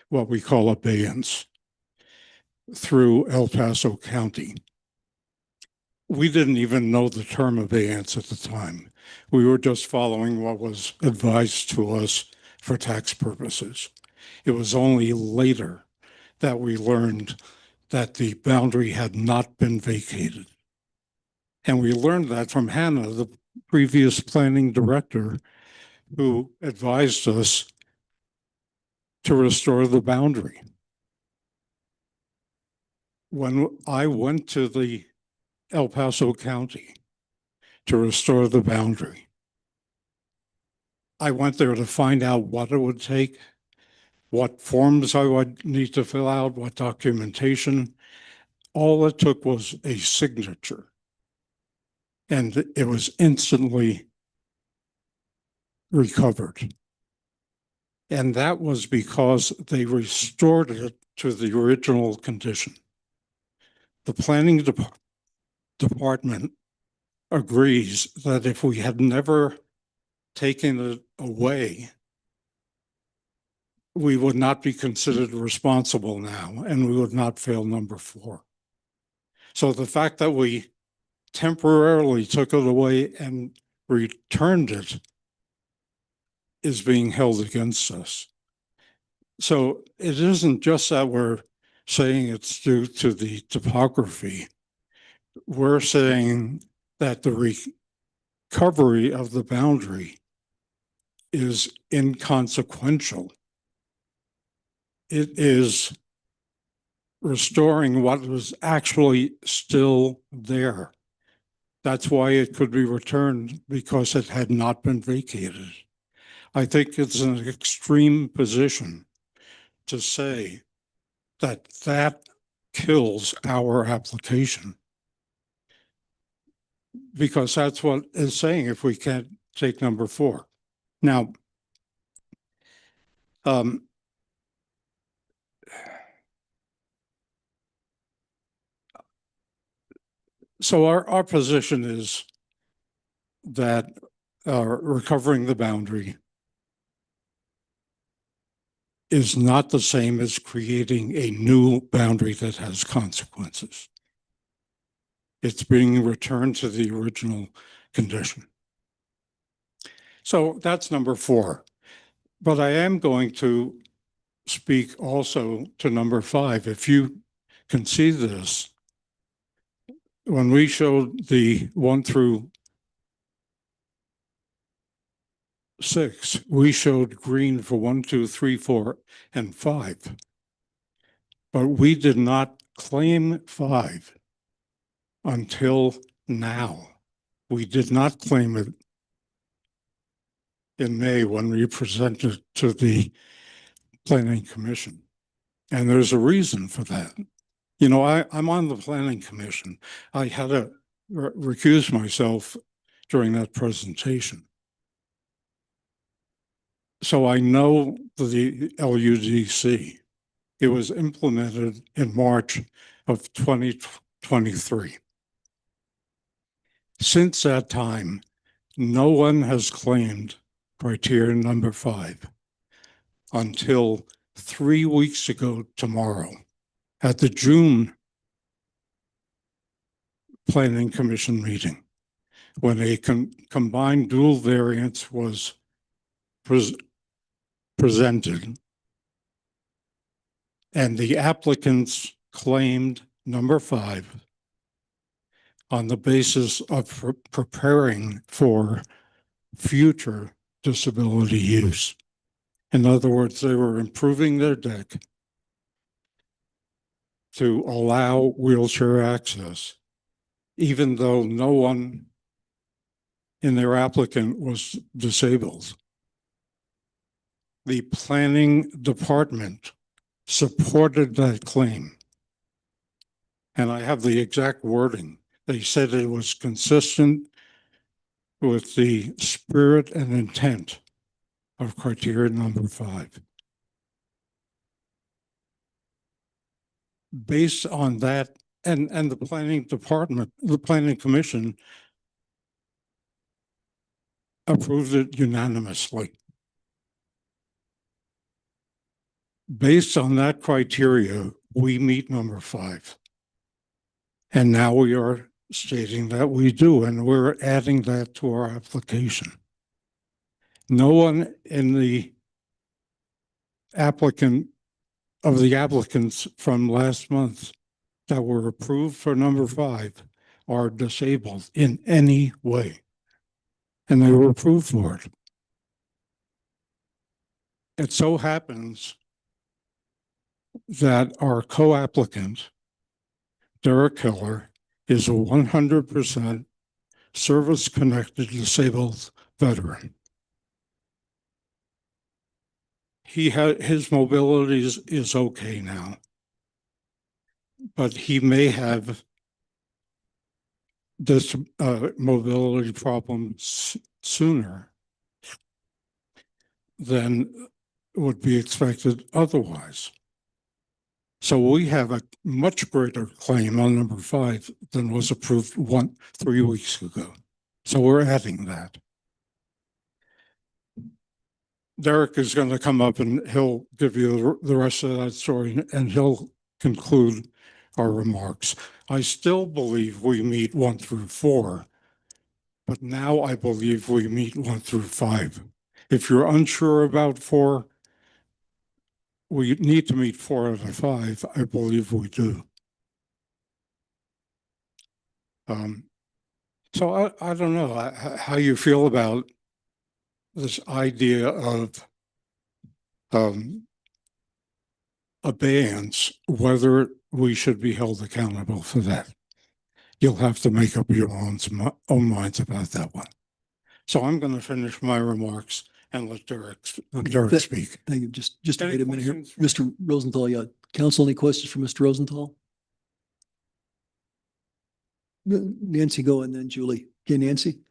what we call abeyance through El Paso County. We didn't even know the term abeyance at the time. We were just following what was advised to us for tax purposes. It was only later that we learned that the boundary had not been vacated. And we learned that from Hannah, the previous planning director, who advised us to restore the boundary. When I went to the El Paso County to restore the boundary, I went there to find out what it would take, what forms I would need to fill out, what documentation. All it took was a signature. And it was instantly recovered. And that was because they restored it to the original condition. The planning department agrees that if we had never taken it away, we would not be considered responsible now, and we would not fail number 4. So the fact that we temporarily took it away and returned it is being held against us. So it isn't just that we're saying it's due to the topography. We're saying that the recovery of the boundary is inconsequential. It is restoring what was actually still there. That's why it could be returned, because it had not been vacated. I think it's an extreme position to say that that kills our application, because that's what it's saying if we can't take number 4. Now, So our position is that recovering the boundary is not the same as creating a new boundary that has consequences. It's being returned to the original condition. So that's number 4. But I am going to speak also to number 5. If you can see this, when we showed the 1 through 6, we showed green for 1, 2, 3, 4, and 5. But we did not claim 5 until now. We did not claim it in May when we presented to the Planning Commission. And there's a reason for that. You know, I'm on the Planning Commission. I had to recuse myself during that presentation. So I know the LUDC. It was implemented in March of 2023. Since that time, no one has claimed criteria number 5 until 3 weeks ago tomorrow at the June Planning Commission meeting, when a combined dual variance was presented, and the applicants claimed number 5 on the basis of preparing for future disability use. In other words, they were improving their deck to allow wheelchair access, even though no one in their applicant was disabled. The planning department supported that claim. And I have the exact wording. They said it was consistent with the spirit and intent of criteria number 5. Based on that, and the planning department, the planning commission approved it unanimously. Based on that criteria, we meet number 5. And now we are stating that we do, and we're adding that to our application. No one in the applicants from last month that were approved for number 5 are disabled in any way. And they were approved for it. It so happens that our co-applicant, Derek Keller, is a 100% service-connected disabled veteran. His mobility is okay now, but he may have this mobility problem sooner than would be expected otherwise. So we have a much greater claim on number 5 than was approved 3 weeks ago. So we're adding that. Derek is going to come up and he'll give you the rest of that story, and he'll conclude our remarks. I still believe we meet 1 through 4, but now I believe we meet 1 through 5. If you're unsure about 4, we need to meet 4 out of 5. I believe we do. So I don't know how you feel about this idea of abeyance, whether we should be held accountable for that. You'll have to make up your own minds about that one. So I'm going to finish my remarks and let Derek speak. Thank you. Just Any wait a minute here. questions? Mr. Rosenthal, yeah. Council, any questions for Mr. Rosenthal? Nancy, go, and then Julie. Okay, Nancy?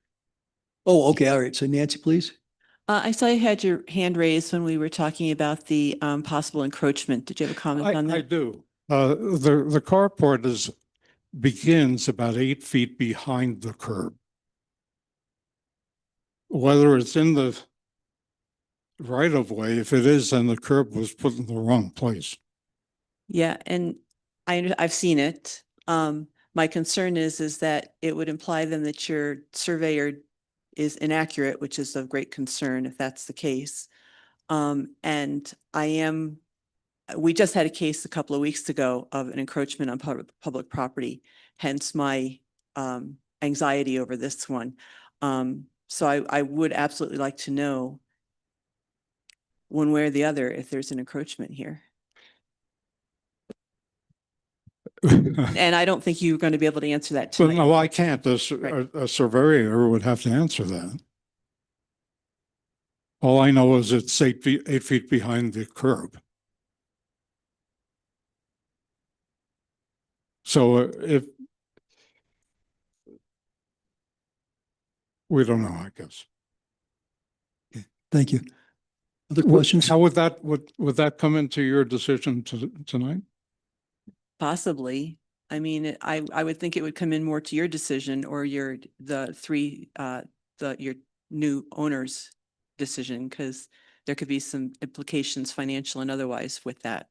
Oh, okay, all right. So Nancy, please. I saw you had your hand raised when we were talking about the possible encroachment. Did you have a comment on I that? do. The carport is begins about 8 feet behind the curb. Whether it's in the right of way, if it is, then the curb was put in the wrong place. Yeah, and I've seen it. My concern is that it would imply then that your surveyor is inaccurate, which is of great concern if that's the case. And we just had a case a couple of weeks ago of an encroachment on public property, hence my anxiety over this one. So I would absolutely like to know one way or the other if there's an encroachment here. And I don't think you're going to be able to answer that Well, tonight. no, I can't. Right. A surveyor would have to answer that. All I know is it's 8 feet behind the curb. So if we don't know, I guess. Thank you. Other questions? How would that come into your decision tonight? Possibly. I mean, I would think it would come in more to your decision or your new owner's decision, because there could be some implications, financial and otherwise, with that.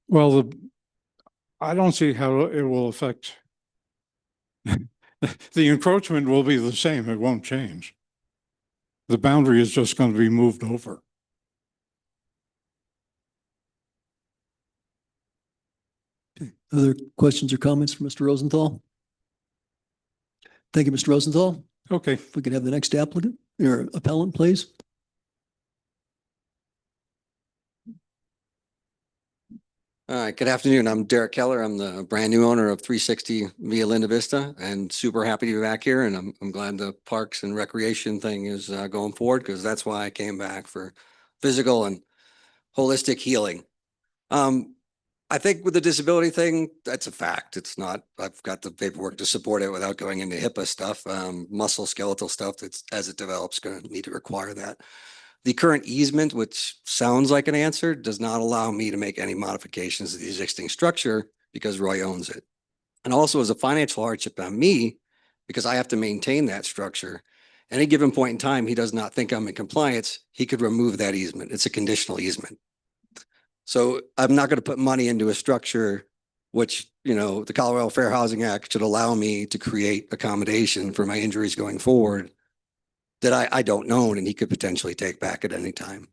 Well, I don't see how it will affect. The encroachment will be the same. It won't change. The boundary is just going to be moved over. Other questions or comments from Mr. Rosenthal? Thank you, Mr. Rosenthal. Okay. If we could have the next applicant or appellant, please. All right, good afternoon. I'm Derek Keller. I'm the brand new owner of 360 Via Linda Vista, and super happy to be back here. And I'm glad the Parks and Recreation thing is going forward, because that's why I came back, for physical and holistic healing. I think with the disability thing, that's a fact. It's not, I've got the paperwork to support it without going into HIPAA stuff, muscle skeletal stuff that's, as it develops, going to need to require that. The current easement, which sounds like an answer, does not allow me to make any modifications to the existing structure because Roy owns it. And also as a financial hardship on me, because I have to maintain that structure. Any given point in time, he does not think I'm in compliance, he could remove that easement. It's a conditional easement. So I'm not going to put money into a structure which, you know, the Colorado Fair Housing Act should allow me to create accommodation for my injuries going forward that I don't own and he could potentially take back at any time.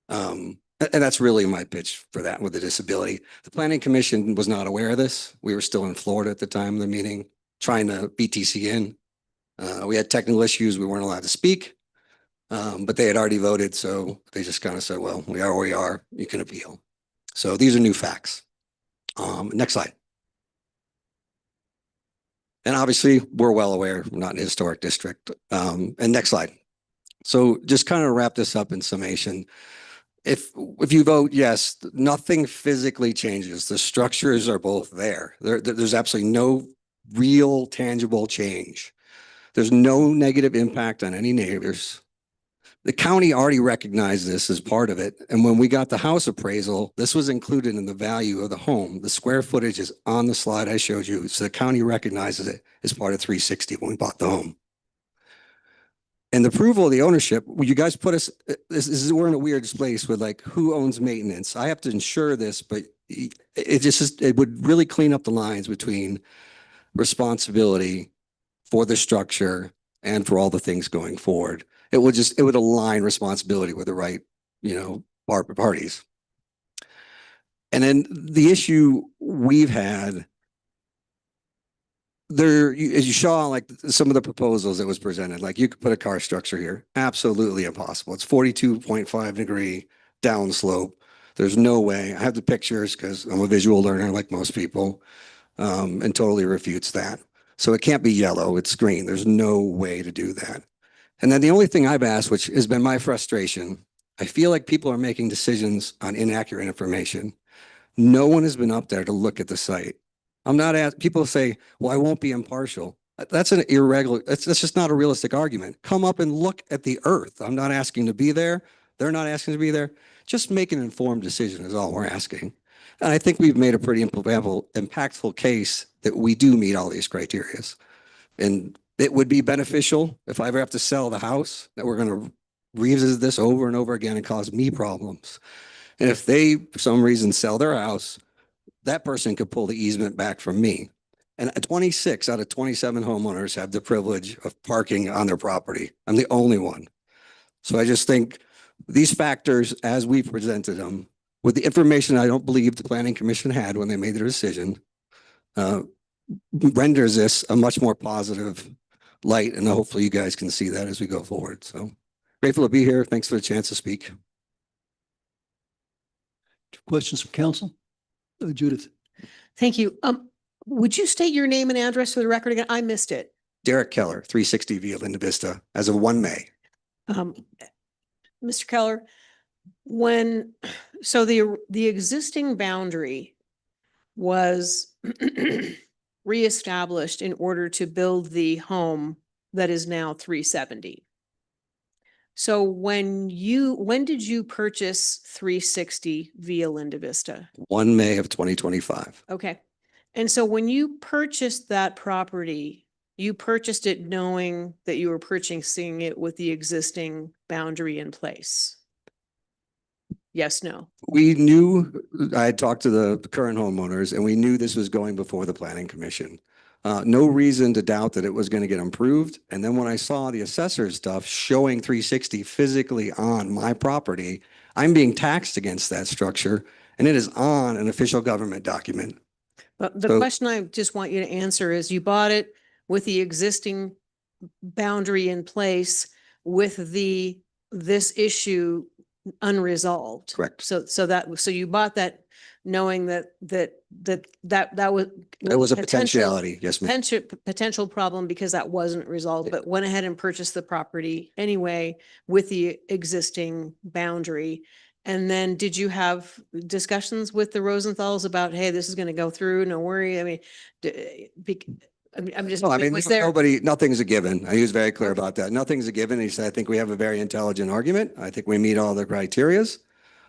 And that's really my pitch for that with the disability. The Planning Commission was not aware of this. We were still in Florida at the time of the meeting, trying to BTC in. We had technical issues. We weren't allowed to speak, but they had already voted. So they just kind of said, well, we are where we are. You can appeal. So these are new facts. Next slide. And obviously, we're well aware we're not in a historic district. And next slide. So just kind of wrap this up in summation. If you vote yes, nothing physically changes. The structures are both there. There's absolutely no real tangible change. There's no negative impact on any neighbors. The county already recognized this as part of it. And when we got the house appraisal, this was included in the value of the home. The square footage is on the slide I showed you. So the county recognizes it as part of 360 when we bought the home. And the approval of the ownership, you guys put us, we're in a weird place with like who owns maintenance. I have to ensure this, but it would really clean up the lines between responsibility for the structure and for all the things going forward. It would align responsibility with the right, parties. And then the issue we've had there, as you saw, like some of the proposals that was presented, like you could put a car structure here, absolutely impossible. It's 42.5 degree downslope. There's no way. I have the pictures because I'm a visual learner like most people, and totally refutes that. So it can't be yellow, it's green. There's no way to do that. And then the only thing I've asked, which has been my frustration, I feel like people are making decisions on inaccurate information. No one has been up there to look at the site. I'm not asking, people say, well, I won't be impartial. That's an irregular, that's just not a realistic argument. Come up and look at the earth. I'm not asking to be there. They're not asking to be there. Just make an informed decision is all we're asking. And I think we've made a pretty impactful case that we do meet all these criterias. And it would be beneficial if I ever have to sell the house, that we're going to revisit this over and over again and cause me problems. And if they, for some reason, sell their house, that person could pull the easement back from me. And 26 out of 27 homeowners have the privilege of parking on their property. I'm the only one. So I just think these factors, as we presented them, with the information I don't believe the planning commission had when they made their decision, renders this a much more positive light. And hopefully you guys can see that as we go forward. So grateful to be here. Thanks for the chance to speak. Questions from council? Judith? Thank you. Would you state your name and address for the record again? I missed it. Derek Keller, 360 Via Linda Vista, as of 1 May. Mr. Keller, so the existing boundary was reestablished in order to build the home that is now 370. So when did you purchase 360 Via Linda Vista? 1 May of 2025. Okay. And so when you purchased that property, you purchased it knowing that you were purchasing it with the existing boundary in place? Yes, no? We knew, I had talked to the current homeowners and we knew this was going before the planning commission. No reason to doubt that it was going to get improved. And then when I saw the assessor's stuff showing 360 physically on my property, I'm being taxed against that structure and it is on an official government document. But the question I just want you to answer is, you bought it with the existing boundary in place with this issue unresolved. Correct. So you bought that knowing that was. There was a potentiality, yes, ma'am. Potential problem because that wasn't resolved, but went ahead and purchased the property anyway with the existing boundary. And then did you have discussions with the Rosenthals about, hey, this is going to go through, no worry? I mean, I'm just, No, I mean, was there? nothing's a given. He was very clear about that. Nothing's a given. He said, I think we have a very intelligent argument. I think we meet all the criterias.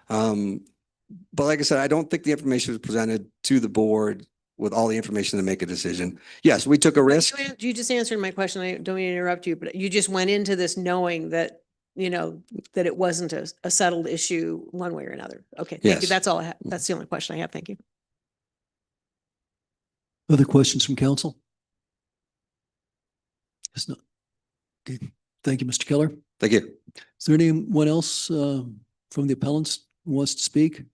But like I said, I don't think the information was presented to the board with all the information to make a decision. Yes, we took a risk. You just answered my question. I don't mean to interrupt you, but you just went into this knowing that, that it wasn't a settled issue one way or another. Okay, thank you. Yes. That's all I have. That's the only question I have. Thank you. Other questions from council? It's not. Okay. Thank you, Mr. Keller. Thank you. Is there anyone else from the appellants who wants to speak?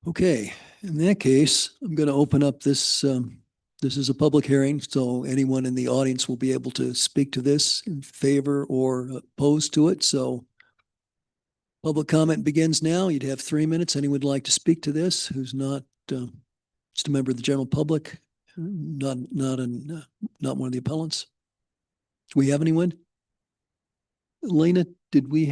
Okay, in that case, I'm going to open up this. This is a public hearing, so anyone in the audience will be able to speak to this in favor or opposed to it. So public comment begins now. You'd have 3 minutes. Anyone would like to speak to this who's not just a member of the general public, not one of the appellants? Do we have anyone? Elena, did we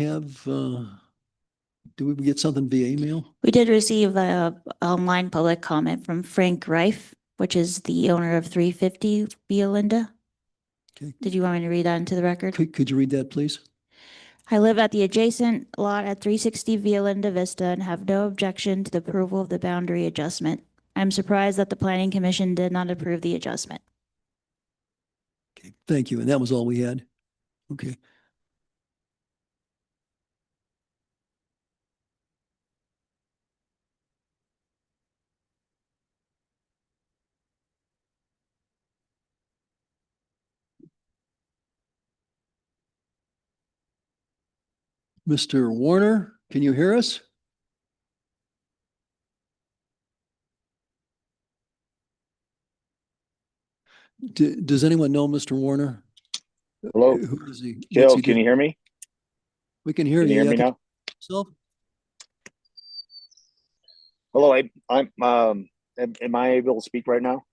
get something via email? We did receive a online public comment from Frank Reif, which is the owner of 350 Via Linda. Okay. Did you want me to read that into the record? Could you read that, please? I live at the adjacent lot at 360 Via Linda Vista and have no objection to the approval of the boundary adjustment. I'm surprised that the Planning Commission did not approve the adjustment. Okay, thank you. And that was all we had. Okay. Mr. Warner, can you hear us? Does anyone know Mr. Warner? Hello, Who is he? Jill, What's he can do? you hear me? We can hear Can you you. hear me Yeah, now? yourself? Hello, am I able to speak right now?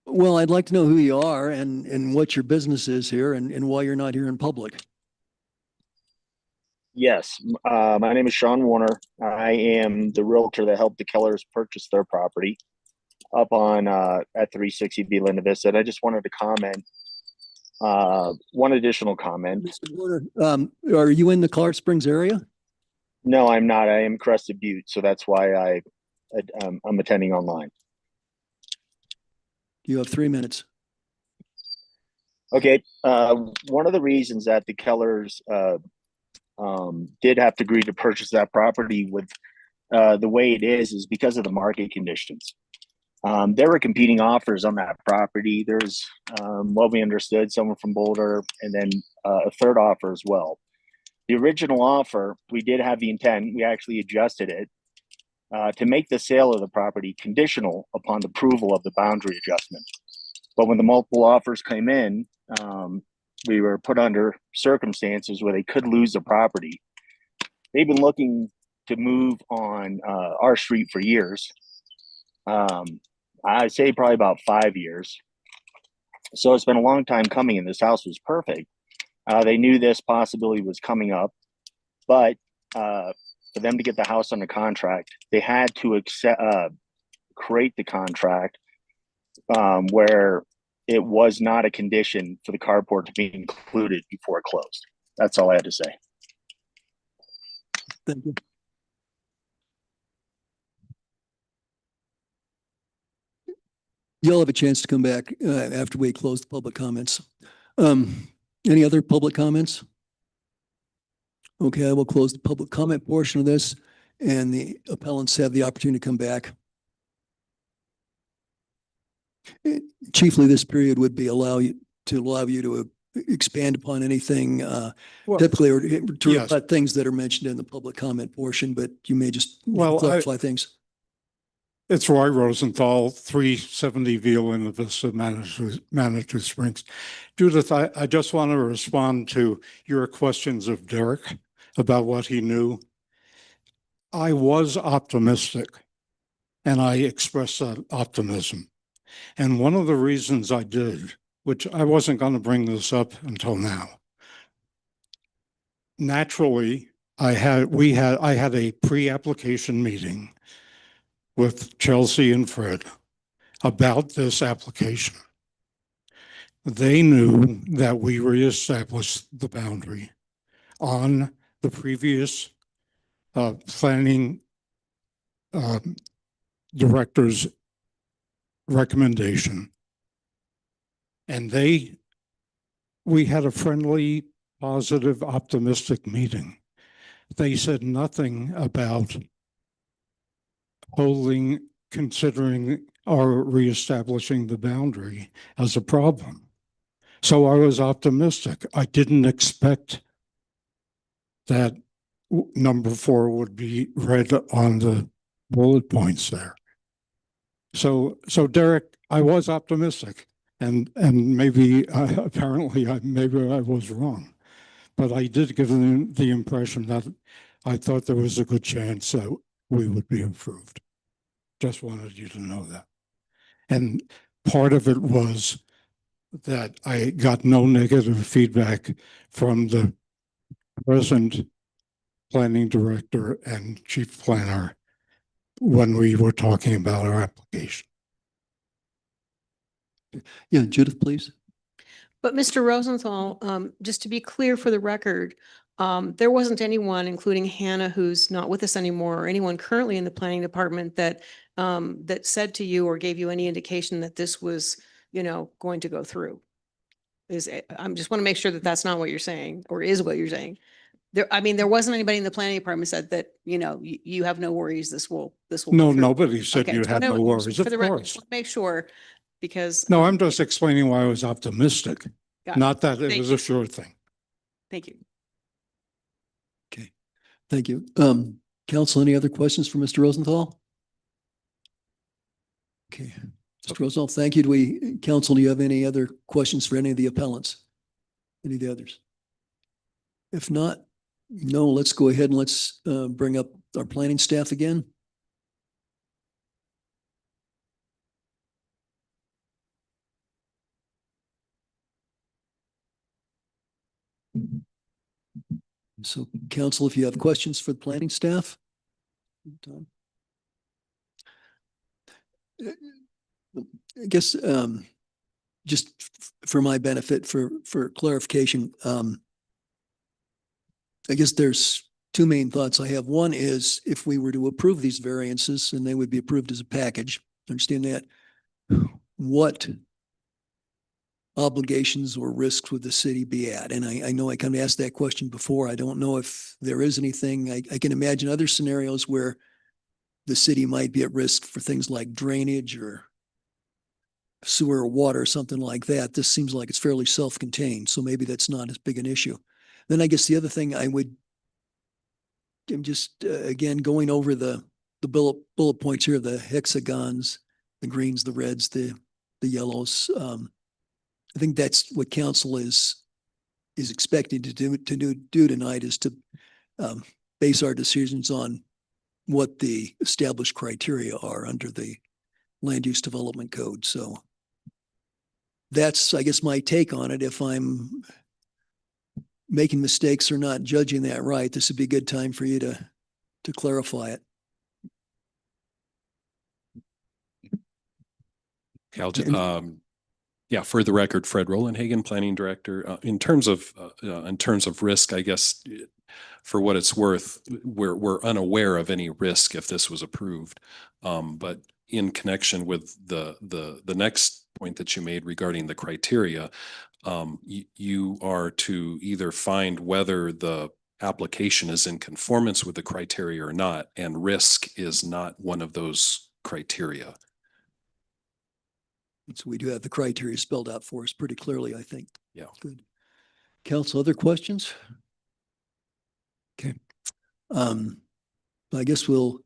Well, I'd like to know who you are and what your business is here and why you're not here in public. Yes, my name is Sean Warner. I am the realtor that helped the Kellers purchase their property up on at 360 Via Linda Vista. And I just wanted to comment, one additional comment. Mr. Warner, are you in the Clark Springs area? No, I'm not. I am Crested Butte, so that's why I'm attending online. You have 3 minutes. Okay. One of the reasons that the Kellers did have to agree to purchase that property with the way it is because of the market conditions. There were competing offers on that property. There's what we understood, someone from Boulder, and then a third offer as well. The original offer, we did have the intent, we actually adjusted it to make the sale of the property conditional upon the approval of the boundary adjustment. But when the multiple offers came in, we were put under circumstances where they could lose the property. They've been looking to move on our street for years. I'd say probably about 5 years. So it's been a long time coming, and this house was perfect. They knew this possibility was coming up, but for them to get the house under contract, they had to create the contract where it was not a condition for the carport to be included before it closed. That's all I had to say. Thank you. You'll have a chance to come back after we close the public comments. Any other public comments? Okay, I will close the public comment portion of this, and the appellants have the opportunity to come back. Chiefly, this period would be allow you to expand upon anything typically, or to yes. rebut things that are mentioned in the public comment portion, but you may just Well, clarify things. It's Roy Rosenthal, 370 Via Vista, Manitou Springs. Judith, I just want to respond to your questions of Derek about what he knew. I was optimistic, and I expressed that optimism. And one of the reasons I did, which I wasn't going to bring this up until now, naturally, I had a pre-application meeting with Chelsea and Fred about this application. They knew that we reestablished the boundary on the previous planning director's recommendation. And we had a friendly, positive, optimistic meeting. They said nothing about considering or reestablishing the boundary as a problem. So I was optimistic. I didn't expect that number 4 would be read on the bullet points there. So Derek, I was optimistic, and maybe apparently maybe I was wrong, but I did give them the impression that I thought there was a good chance that we would be approved. Just wanted you to know that. And part of it was that I got no negative feedback from the present planning director and chief planner when we were talking about our application. Yeah, Judith, please. But Mr. Rosenthal, just to be clear for the record, there wasn't anyone, including Hannah, who's not with us anymore, or anyone currently in the planning department that said to you or gave you any indication that this was, going to go through. I just want to make sure that that's not what you're saying, or is what you're saying. There wasn't anybody in the planning department said that, you have no worries. This will. No, go through. nobody said Okay, you just had wanna- no worries, for of the record, course. just wanna make sure, because. No, I'm just explaining why I was optimistic, Got it. not that it Thank was you. a sure thing. Thank you. Okay, thank you. Council, any other questions for Mr. Rosenthal? Okay, Mr. Rosenthal, thank you. Council, do you have any other questions for any of the appellants? Any of the others? If not, no, let's go ahead and let's bring up our planning staff again. So council, if you have questions for the planning staff. Tom? I guess just for my benefit, for clarification, I guess there's two main thoughts I have. One is if we were to approve these variances and they would be approved as a package, understand that, what obligations or risks would the city be at? And I know I kind of asked that question before. I don't know if there is anything. I can imagine other scenarios where the city might be at risk for things like drainage or sewer or water or something like that. This seems like it's fairly self-contained, so maybe that's not as big an issue. Then I guess the other thing I'm just, again, going over the bullet points here, the hexagons, the greens, the reds, the yellows. I think that's what council is expected to do tonight, is to base our decisions on what the established criteria are under the land use development code. So that's, I guess, my take on it. If I'm making mistakes or not judging that right, this would be a good time for you to clarify it. Yeah, for the record, Fred Rolandhagen, Planning Director. In terms of risk, I guess, for what it's worth, we're unaware of any risk if this was approved. But in connection with the next point that you made regarding the criteria, you are to either find whether the application is in conformance with the criteria or not, and risk is not one of those criteria. So we do have the criteria spelled out for us pretty clearly, I think. Yeah. Good. Council, other questions? Okay. I guess we'll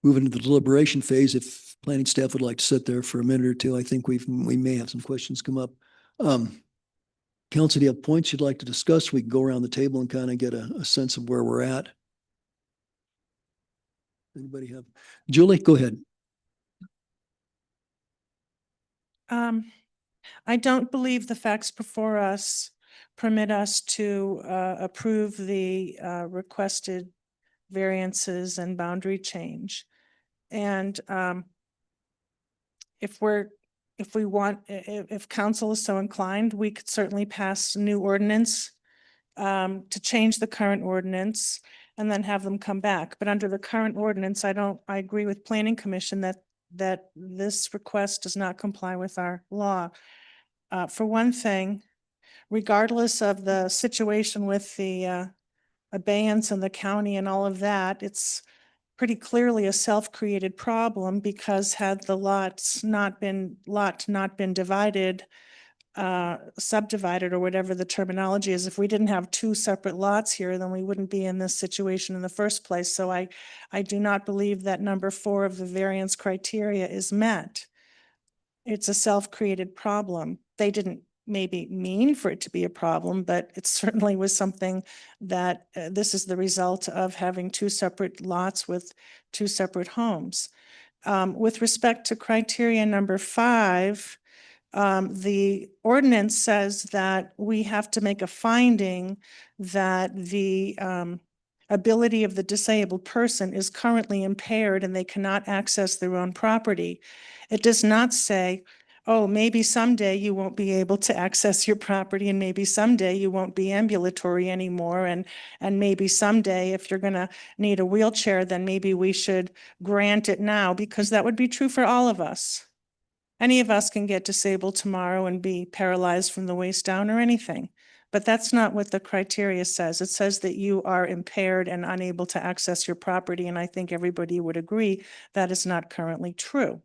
move into the deliberation phase. If planning staff would like to sit there for a minute or two, I think we may have some questions come up. Council, do you have points you'd like to discuss? We can go around the table and kind of get a sense of where we're at. Anybody have? Julie, go ahead. I don't believe the facts before us permit us to approve the requested variances and boundary change. And if council is so inclined, we could certainly pass a new ordinance to change the current ordinance and then have them come back. But under the current ordinance, I agree with Planning Commission that this request does not comply with our law. For one thing, regardless of the situation with the abeyance in the county and all of that, it's pretty clearly a self-created problem, because had the lot not been divided, subdivided, or whatever the terminology is, if we didn't have two separate lots here, then we wouldn't be in this situation in the first place. So I do not believe that number 4 of the variance criteria is met. It's a self-created problem. They didn't maybe mean for it to be a problem, but it certainly was something that this is the result of having two separate lots with two separate homes. With respect to criteria number 5, the ordinance says that we have to make a finding that the ability of the disabled person is currently impaired and they cannot access their own property. It does not say, oh, maybe someday you won't be able to access your property, and maybe someday you won't be ambulatory anymore, and maybe someday if you're going to need a wheelchair, then maybe we should grant it now, because that would be true for all of us. Any of us can get disabled tomorrow and be paralyzed from the waist down or anything. But that's not what the criteria says. It says that you are impaired and unable to access your property. And I think everybody would agree that is not currently true.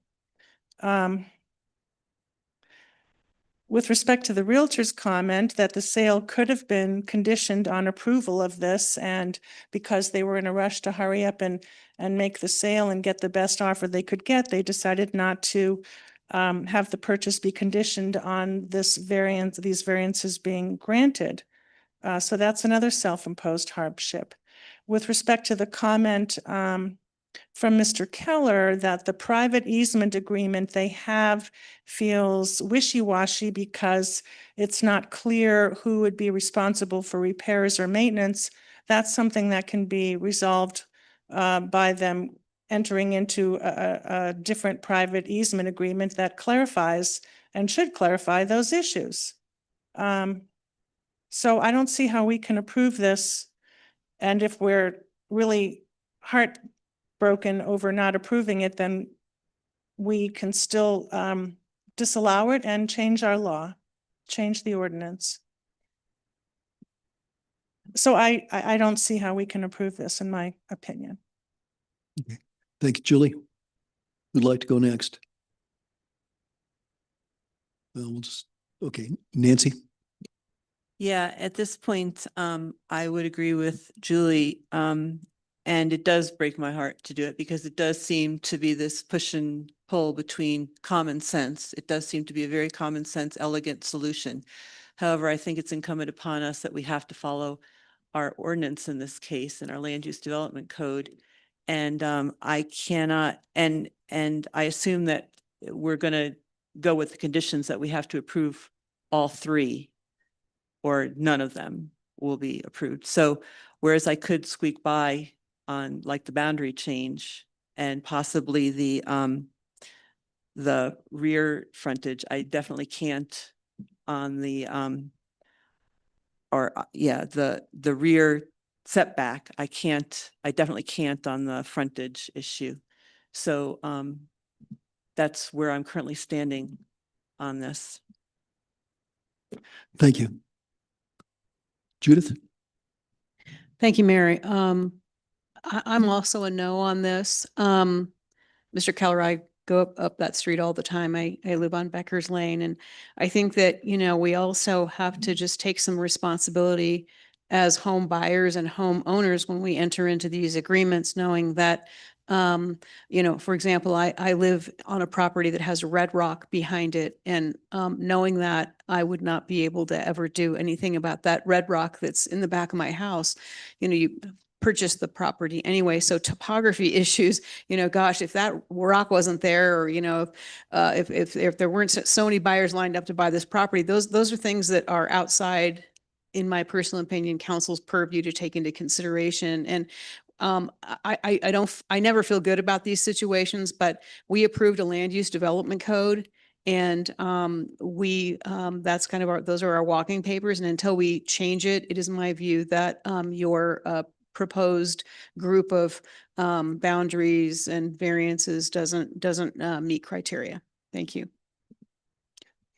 With respect to the realtor's comment that the sale could have been conditioned on approval of this, and because they were in a rush to hurry up and make the sale and get the best offer they could get, they decided not to have the purchase be conditioned on these variances being granted. So that's another self-imposed hardship. With respect to the comment from Mr. Keller that the private easement agreement they have feels wishy-washy because it's not clear who would be responsible for repairs or maintenance, that's something that can be resolved by them entering into a different private easement agreement that clarifies and should clarify those issues. So I don't see how we can approve this. And if we're really heartbroken over not approving it, then we can still disallow it and change our law, change the ordinance. So I don't see how we can approve this, in my opinion. Thank you, Julie. Who'd like to go next? We'll just, okay, Nancy. Yeah, at this point, I would agree with Julie. And it does break my heart to do it because it does seem to be this push and pull between common sense. It does seem to be a very common sense, elegant solution. However, I think it's incumbent upon us that we have to follow our ordinance in this case and our land use development code. And I cannot, and I assume that we're going to go with the conditions that we have to approve all three, or none of them will be approved. So whereas I could squeak by on like the boundary change and possibly the rear frontage, I definitely can't on the the rear setback. I definitely can't on the frontage issue. So that's where I'm currently standing on this. Thank you. Judith? Thank you, Mary. I'm also a no on this. Mr. Keller, I go up that street all the time. I live on Becker's Lane, and I think that, you know, we also have to just take some responsibility as home buyers and home owners when we enter into these agreements, knowing that, you know, for example, I live on a property that has a red rock behind it, and knowing that I would not be able to ever do anything about that red rock that's in the back of my house. You know, you purchase the property anyway. So topography issues, you know, gosh, if that rock wasn't there, or, you know, if there weren't so many buyers lined up to buy this property, those are things that are outside, in my personal opinion, council's purview to take into consideration. And I never feel good about these situations, but we approved a land use development code, and that's kind of those are our walking papers. And until we change it, it is my view that your proposed group of boundaries and variances doesn't meet criteria. Thank you.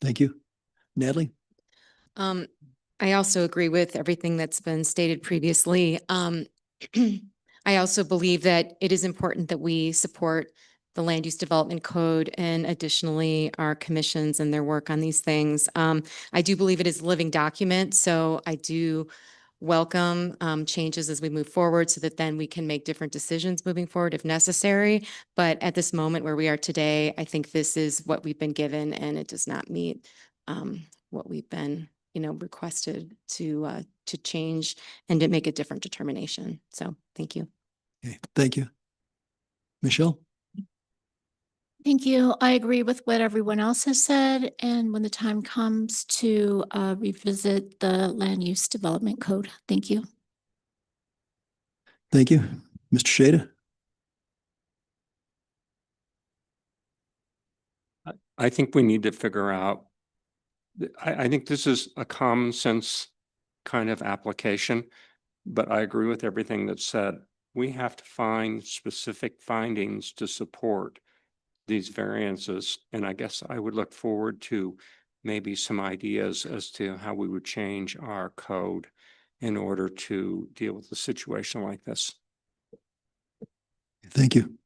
Thank you. Natalie? I also agree with everything that's been stated previously. I also believe that it is important that we support the land use development code and additionally our commissions and their work on these things. I do believe it is a living document, so I do welcome changes as we move forward so that then we can make different decisions moving forward if necessary. But at this moment where we are today, I think this is what we've been given, and it does not meet what we've been, you know, requested to change and to make a different determination. So thank you. Okay, thank you. Michelle? Thank you. I agree with what everyone else has said. And when the time comes to revisit the land use development code, thank you. Thank you. Mr. Shada? I think we need to figure out, I think this is a common sense kind of application, but I agree with everything that's said. We have to find specific findings to support these variances. And I guess I would look forward to maybe some ideas as to how we would change our code in order to deal with a situation like this. Thank you.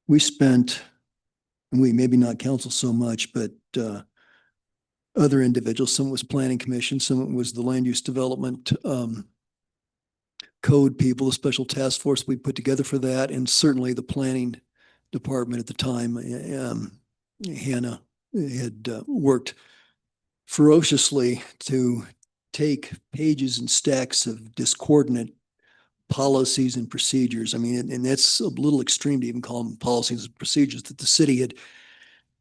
We spent, maybe not council so much, but other individuals, some was planning commission, some was the land use development code people, the special task force we put together for that, and certainly the planning department at the time. Hannah had worked ferociously to take pages and stacks of discordant policies and procedures. I mean, and that's a little extreme to even call them policies and procedures that the city had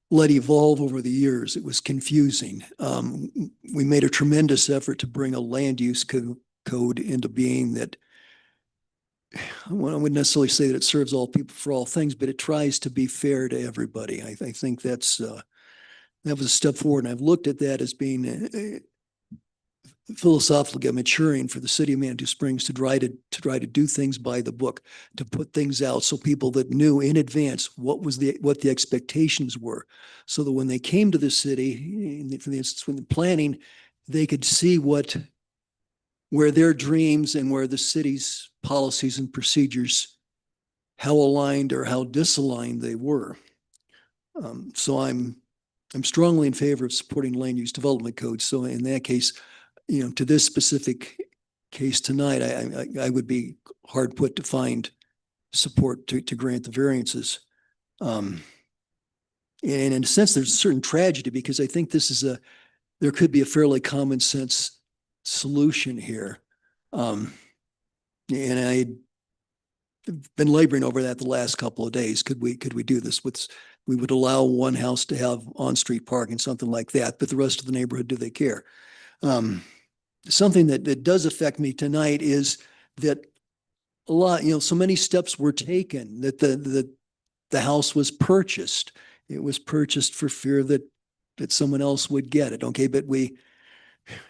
let evolve over the years. It was confusing. We made a tremendous effort to bring a land use code into being that, I wouldn't necessarily say that it serves all people for all things, but it tries to be fair to everybody. I think that's that was a step forward. And I've looked at that as being philosophically maturing for the city of Manitou Springs to try to do things by the book, to put things out so people that knew in advance what the expectations were, so that when they came to the city, for instance, when the planning, they could see where their dreams and where the city's policies and procedures, how aligned or how disaligned they were. So I'm strongly in favor of supporting land use development codes. So in that case, to this specific case tonight, I would be hard put to find support to grant the variances. And in a sense, there's a certain tragedy because I think there could be a fairly common sense solution here. And I've been laboring over that the last couple of days. Could we do this? We would allow one house to have on-street parking, something like that, but the rest of the neighborhood, do they care? Something that does affect me tonight is that a lot, so many steps were taken that the house was purchased. It was purchased for fear that someone else would get it. Okay, but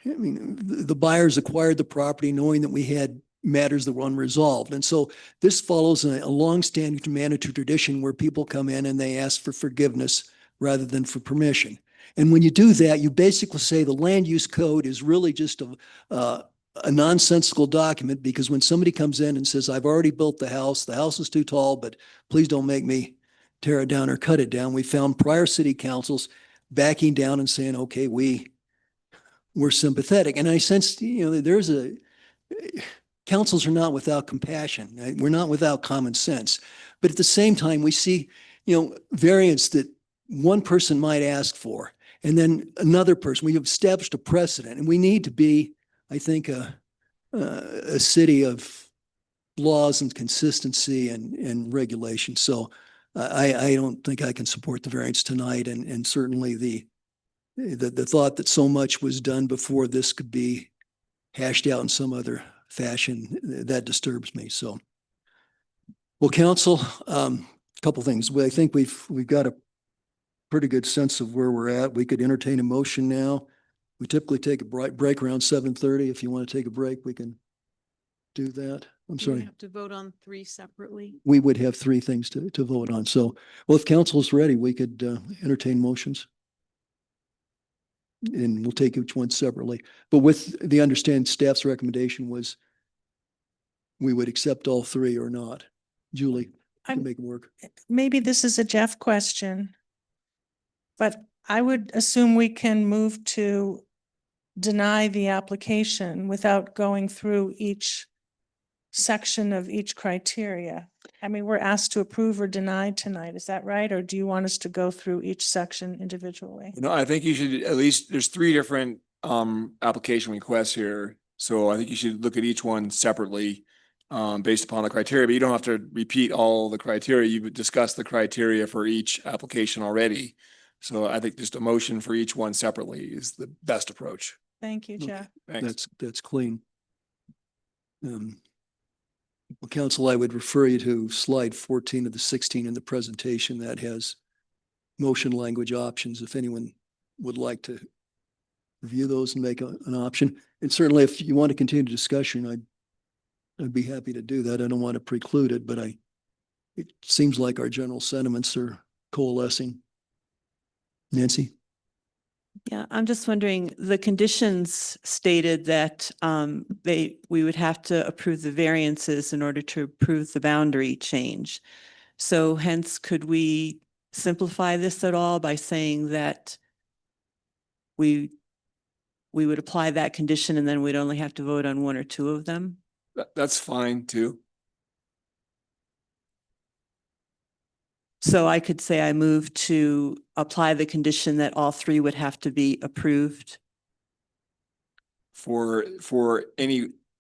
the buyers acquired the property knowing that we had matters that were unresolved. And so this follows a longstanding Manitou tradition where people come in and they ask for forgiveness rather than for permission. And when you do that, you basically say the land use code is really just a nonsensical document, because when somebody comes in and says, I've already built the house is too tall, but please don't make me tear it down or cut it down. We found prior city councils backing down and saying, okay, we're sympathetic. And I sense, councils are not without compassion. Right? We're not without common sense. But at the same time, we see, variants that one person might ask for, and then another person. We've established a precedent, and we need to be, I think, a city of laws and consistency and regulation. So I don't think I can support the variance tonight, and certainly the thought that so much was done before this could be hashed out in some other fashion, that disturbs me. So, well, council, a couple things. I think we've got a pretty good sense of where we're at. We could entertain a motion now. We typically take a break around 7:30. If you want to take a break, we can do that. I'm Do we sorry. have to vote on 3 separately? We would have 3 things to vote on. So, well, if council is ready, we could entertain motions. And we'll take each one separately. But with the understand staff's recommendation was we would accept all 3 or not. Julie, can make it work. Maybe this is a Jeff question, but I would assume we can move to deny the application without going through each section of each criteria. I mean, we're asked to approve or deny tonight. Is that right? Or do you want us to go through each section individually? I think you should at least, there's 3 different application requests here. So I think you should look at each one separately based upon the criteria, but you don't have to repeat all the criteria. You've discussed the criteria for each application already. So I think just a motion for each one separately is the best approach. Thank you, Jeff. Thanks. That's clean. Well, council, I would refer you to slide 14 of the 16 in the presentation that has motion language options. If anyone would like to review those and make an option. And certainly if you want to continue discussion, I'd be happy to do that. I don't want to preclude it, but it seems like our general sentiments are coalescing. Nancy? Yeah, I'm just wondering, the conditions stated that we would have to approve the variances in order to approve the boundary change. So hence, could we simplify this at all by saying that we would apply that condition and then we'd only have to vote on 1 or 2 of them? That's fine too. So I could say I move to apply the condition that all 3 would have to be approved. For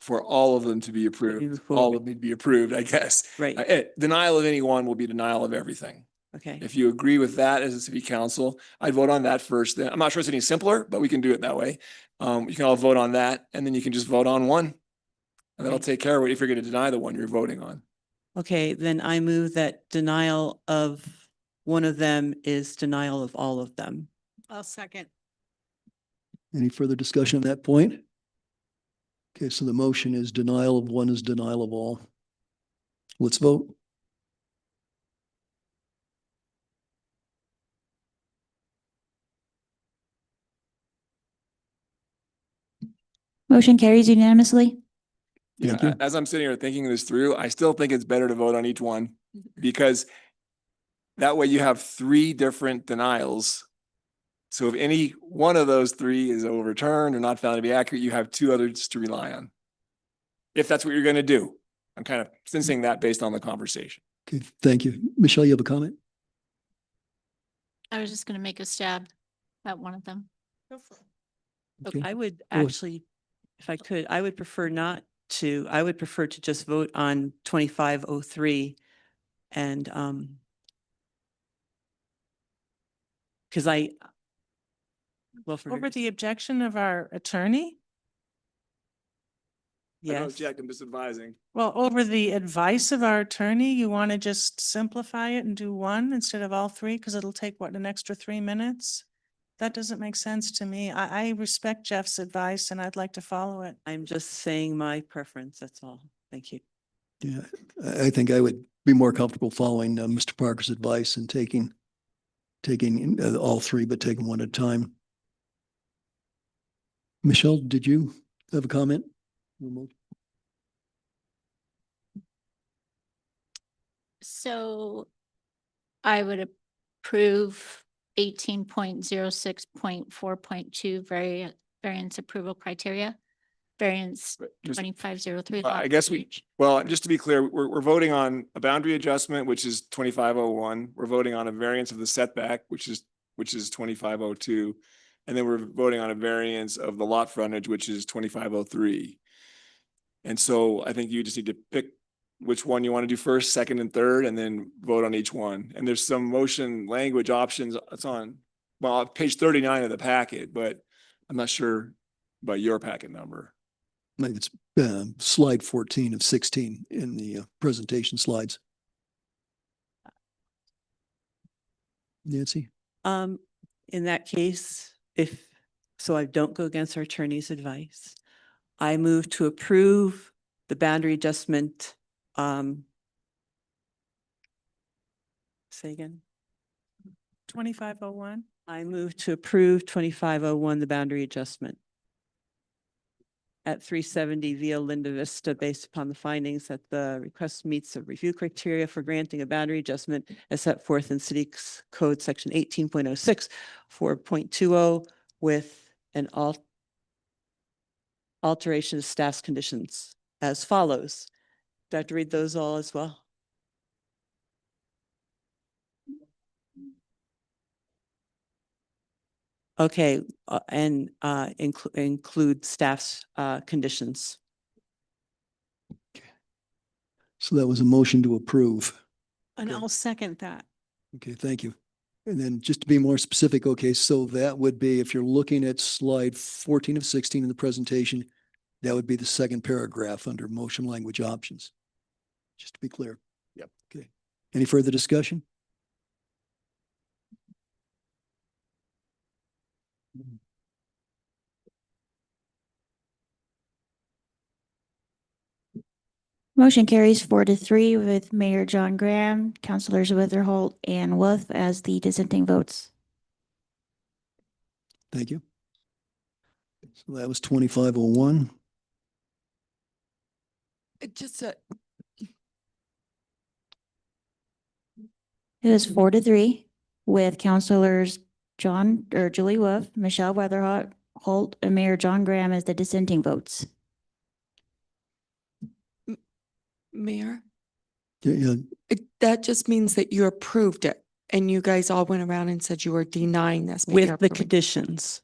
all of them to be approved, all of them to be approved, I guess. Right. Denial of any one will be denial of everything. Okay. If you agree with that as a city council, I'd vote on that first. Then I'm not sure it's any simpler, but we can do it that way. You can all vote on that, and then you can just vote on one. And that'll take care of it if you're going to deny the one you're voting on. Okay, then I move that denial of one of them is denial of all of them. I'll second. Any further discussion on that point? Okay, so the motion is denial of one is denial of all. Let's vote. Motion carries unanimously. Thank Yeah, you. as I'm sitting here thinking this through, I still think it's better to vote on each one because that way you have three different denials. So if any one of those three is overturned or not found to be accurate, you have two others to rely on. If that's what you're going to do. I'm kind of sensing that based on the conversation. Okay, thank you. Michelle, you have a comment? I was just going to make a stab at one of them. Okay. I would ahead. actually, if I could, I would prefer not to, I would prefer to just vote on 2503 and, because well, for Over the objection of our attorney? I don't yes. object, I'm just advising. Well, over the advice of our attorney, you want to just simplify it and do one instead of all three, because it'll take what, an extra 3 minutes? That doesn't make sense to me. I respect Jeff's advice and I'd like to follow it. I'm just saying my preference, that's all. Thank you. Yeah, I think I would be more comfortable following Mr. Parker's advice and taking all three, but taking one at a time. Michelle, did you have a comment? So I would approve 18.06.4.2 variance approval criteria, variance But just- 2503. I guess well, just to be clear, we're voting on a boundary adjustment, which is 2501. We're voting on a variance of the setback, which is 2502. And then we're voting on a variance of the lot frontage, which is 2503. And so I think you just need to pick which one you want to do first, second, and third, and then vote on each one. And there's some motion language options. It's on, well, page 39 of the packet, but I'm not sure about your packet number. I think it's slide 14 of 16 in the presentation slides. Nancy? In that case, so I don't go against our attorney's advice, I move to approve the boundary adjustment. Say again. 2501. I move to approve 2501, the boundary adjustment at 370 via Linda Vista based upon the findings that the request meets the review criteria for granting a boundary adjustment as set forth in City Code Section 18.06, 4.20 with an alteration of staff's conditions as follows. Do I have to read those all as well? Okay, and include staff's conditions. So that was a motion to approve. And Okay. I'll second that. Okay, thank you. And then just to be more specific, okay, so that would be, if you're looking at slide 14 of 16 in the presentation, that would be the second paragraph under motion language options. Just to be clear. Yep. Okay. Any further discussion? Motion carries 4-3 with Mayor John Graham, Councilors Witherholt and Wolf as the dissenting votes. Thank you. So that was 2501. Just It is 4-3 with Councilors Julie Wolf, Michelle Witherholt, and Mayor John Graham as the dissenting votes. Mayor, Yeah, that just means that you approved it and you guys all went around and said you were denying this. but you're With the approving. conditions.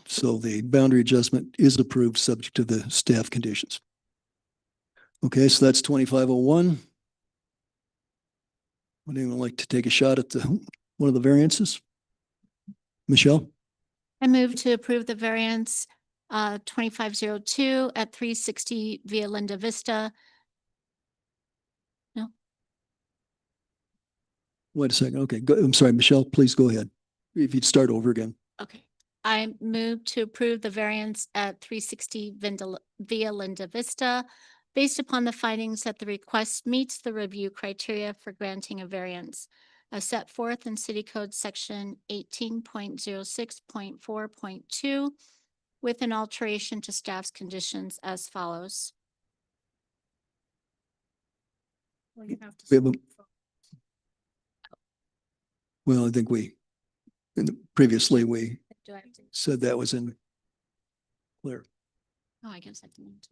so the boundary adjustment is approved subject to the staff conditions. Okay, so that's 2501. Would anyone like to take a shot at one of the variances? Michelle? I move to approve the variance 2502 at 360 via Linda Vista. No. Wait a second. Okay, I'm sorry, Michelle, please go ahead. If you'd start over again. Okay. I move to approve the variance at 360 Via Linda Vista based upon the findings that the request meets the review criteria for granting a variance as set forth in City Code Section 18.06.4.2 with an alteration to staff's conditions as follows. Well, you have to. We have Well, I think previously we Do I have to? said that was in clear. Oh, I guess I didn't.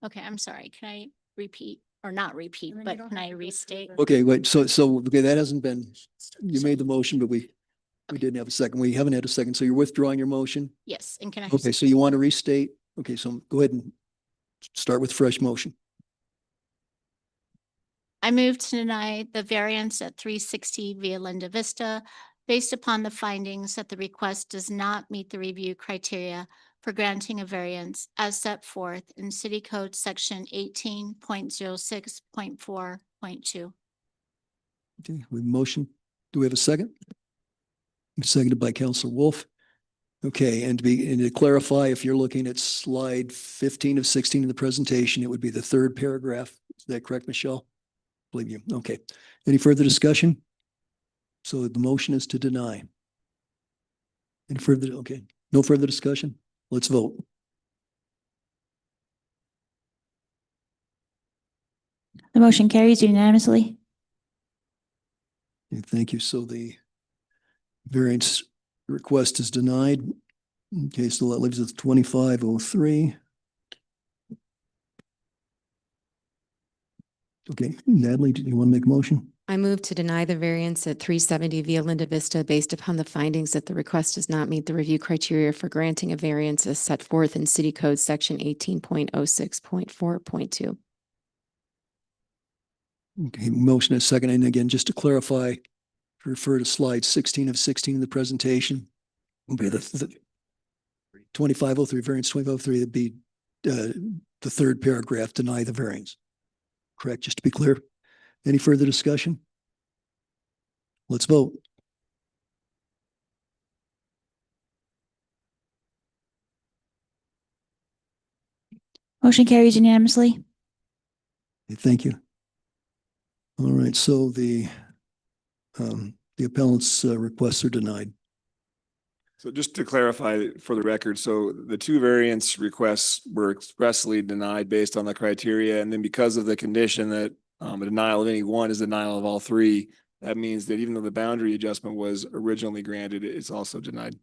Okay, I'm sorry. Can I repeat or not repeat, but can I restate? Okay, wait, okay, that hasn't been, you made the motion, but we didn't have a second. We haven't had a second. So you're withdrawing your motion? Yes, and can I? Okay, so you want to restate? Okay, so go ahead and start with fresh motion. I move to deny the variance at 360 Via Linda Vista based upon the findings that the request does not meet the review criteria for granting a variance as set forth in City Code Section 18.06.4.2. Okay, we motion. Do we have a second? Seconded by Councilor Wolf. Okay, and to clarify, if you're looking at slide 15 of 16 in the presentation, it would be the third paragraph. Is that correct, Michelle? Believe you. Okay. Any further discussion? So the motion is to deny. Any further? Okay. No further discussion? Let's vote. The motion carries unanimously. Okay, thank you. So the variance request is denied. Okay, so that leaves us 2503. Okay, Natalie, do you want to make a motion? I move to deny the variance at 370 Via Linda Vista based upon the findings that the request does not meet the review criteria for granting a variance as set forth in City Code Section 18.06.4.2. Okay, motion is second. And again, just to clarify, refer to slide 16 of 16 in the presentation. Okay, the 2503, variance 2503, that'd be the third paragraph, deny the variance. Correct, just to be clear. Any further discussion? Let's vote. Motion carries unanimously. Okay, thank you. All right, so the appellant's requests are denied. So just to clarify for the record, so the two variance requests were expressly denied based on the criteria. And then because of the condition that a denial of any one is denial of all three, that means that even though the boundary adjustment was originally granted, it's also denied.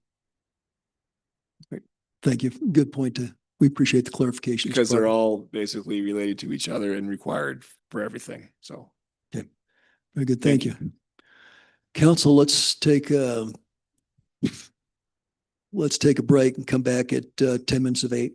Thank you. Good point. We appreciate the clarification. Because they're all basically related to each other and required for everything. So. Okay. Very good. Thank you. Council, let's take a break and come back at 10 minutes of 8.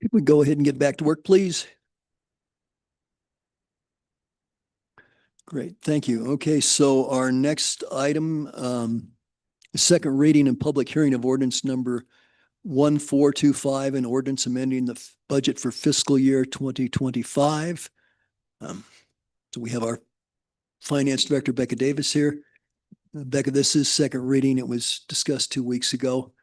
Could we go ahead and get back to work, please? Great, thank you. Okay, so our next item, second reading and public hearing of ordinance number 1425, an ordinance amending the budget for fiscal year 2025. So we have our Finance Director, Becca Davis, here. Becca, this is second reading. It was discussed 2 weeks ago.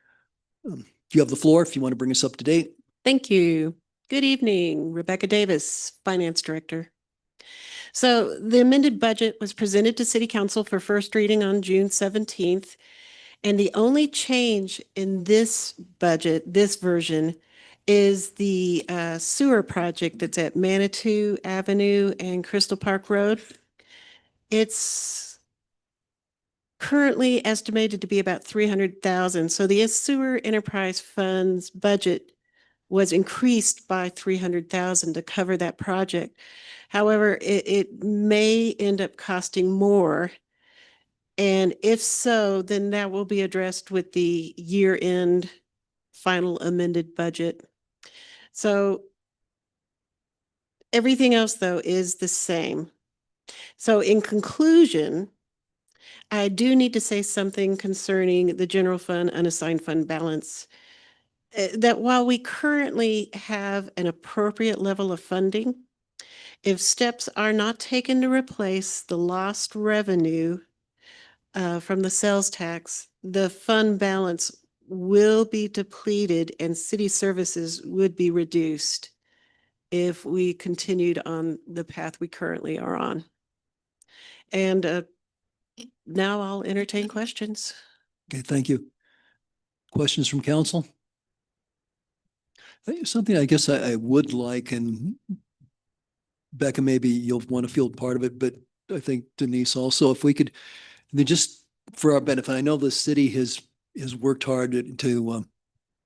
You have the floor if you want to bring us up to date. Thank you. Good evening, Rebecca Davis, Finance Director. So the amended budget was presented to City Council for first reading on June 17th. And the only change in this budget, this version, is the sewer project that's at Manitou Avenue and Crystal Park Road. It's currently estimated to be about 300,000. So the sewer enterprise fund's budget was increased by 300,000 to cover that project. However, it may end up costing more. And if so, then that will be addressed with the year-end final amended budget. So everything else, though, is the same. So in conclusion, I do need to say something concerning the general fund unassigned fund balance. That while we currently have an appropriate level of funding, if steps are not taken to replace the lost revenue from the sales tax, the fund balance will be depleted and city services would be reduced if we continued on the path we currently are on. And now I'll entertain questions. Okay, thank you. Questions from council? Something I guess I would like, and Becca, maybe you'll want to field part of it, but I think Denise also, if we could, then just for our benefit, I know the city has worked hard to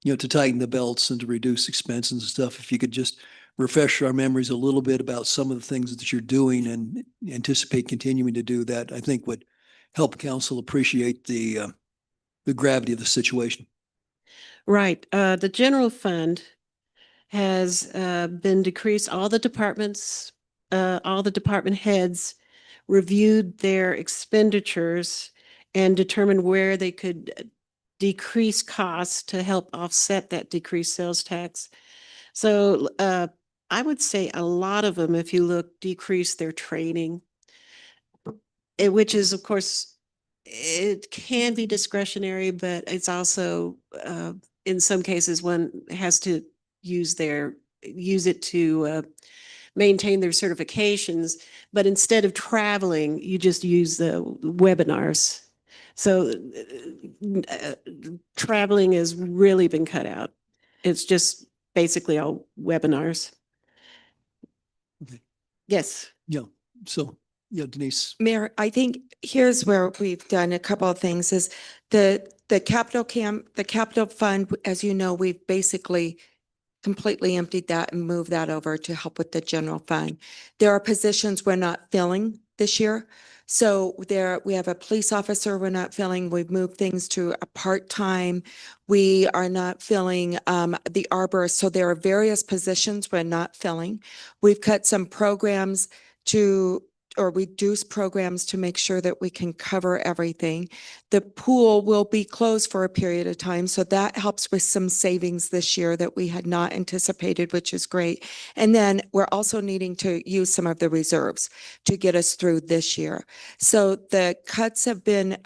to tighten the belts and to reduce expenses and stuff. If you could just refresh our memories a little bit about some of the things that you're doing and anticipate continuing to do, that I think would help council appreciate the gravity of the situation. Right. The general fund has been decreased. All the departments, all the department heads reviewed their expenditures and determined where they could decrease costs to help offset that decreased sales tax. So I would say a lot of them, if you look, decrease their training, which is, of course, it can be discretionary, but it's also, in some cases, one has to use it to maintain their certifications. But instead of traveling, you just use the webinars. So traveling has really been cut out. It's just basically all webinars. Okay. Yes. Yeah. So, yeah, Denise. Mayor, I think here's where we've done a couple of things is the capital fund, as you know, we've basically completely emptied that and moved that over to help with the general fund. There are positions we're not filling this year. So we have a police officer we're not filling. We've moved things to a part-time. We are not filling the arborist. So there are various positions we're not filling. We've cut some programs or reduce programs to make sure that we can cover everything. The pool will be closed for a period of time, so that helps with some savings this year that we had not anticipated, which is great. And then we're also needing to use some of the reserves to get us through this year. So the cuts have been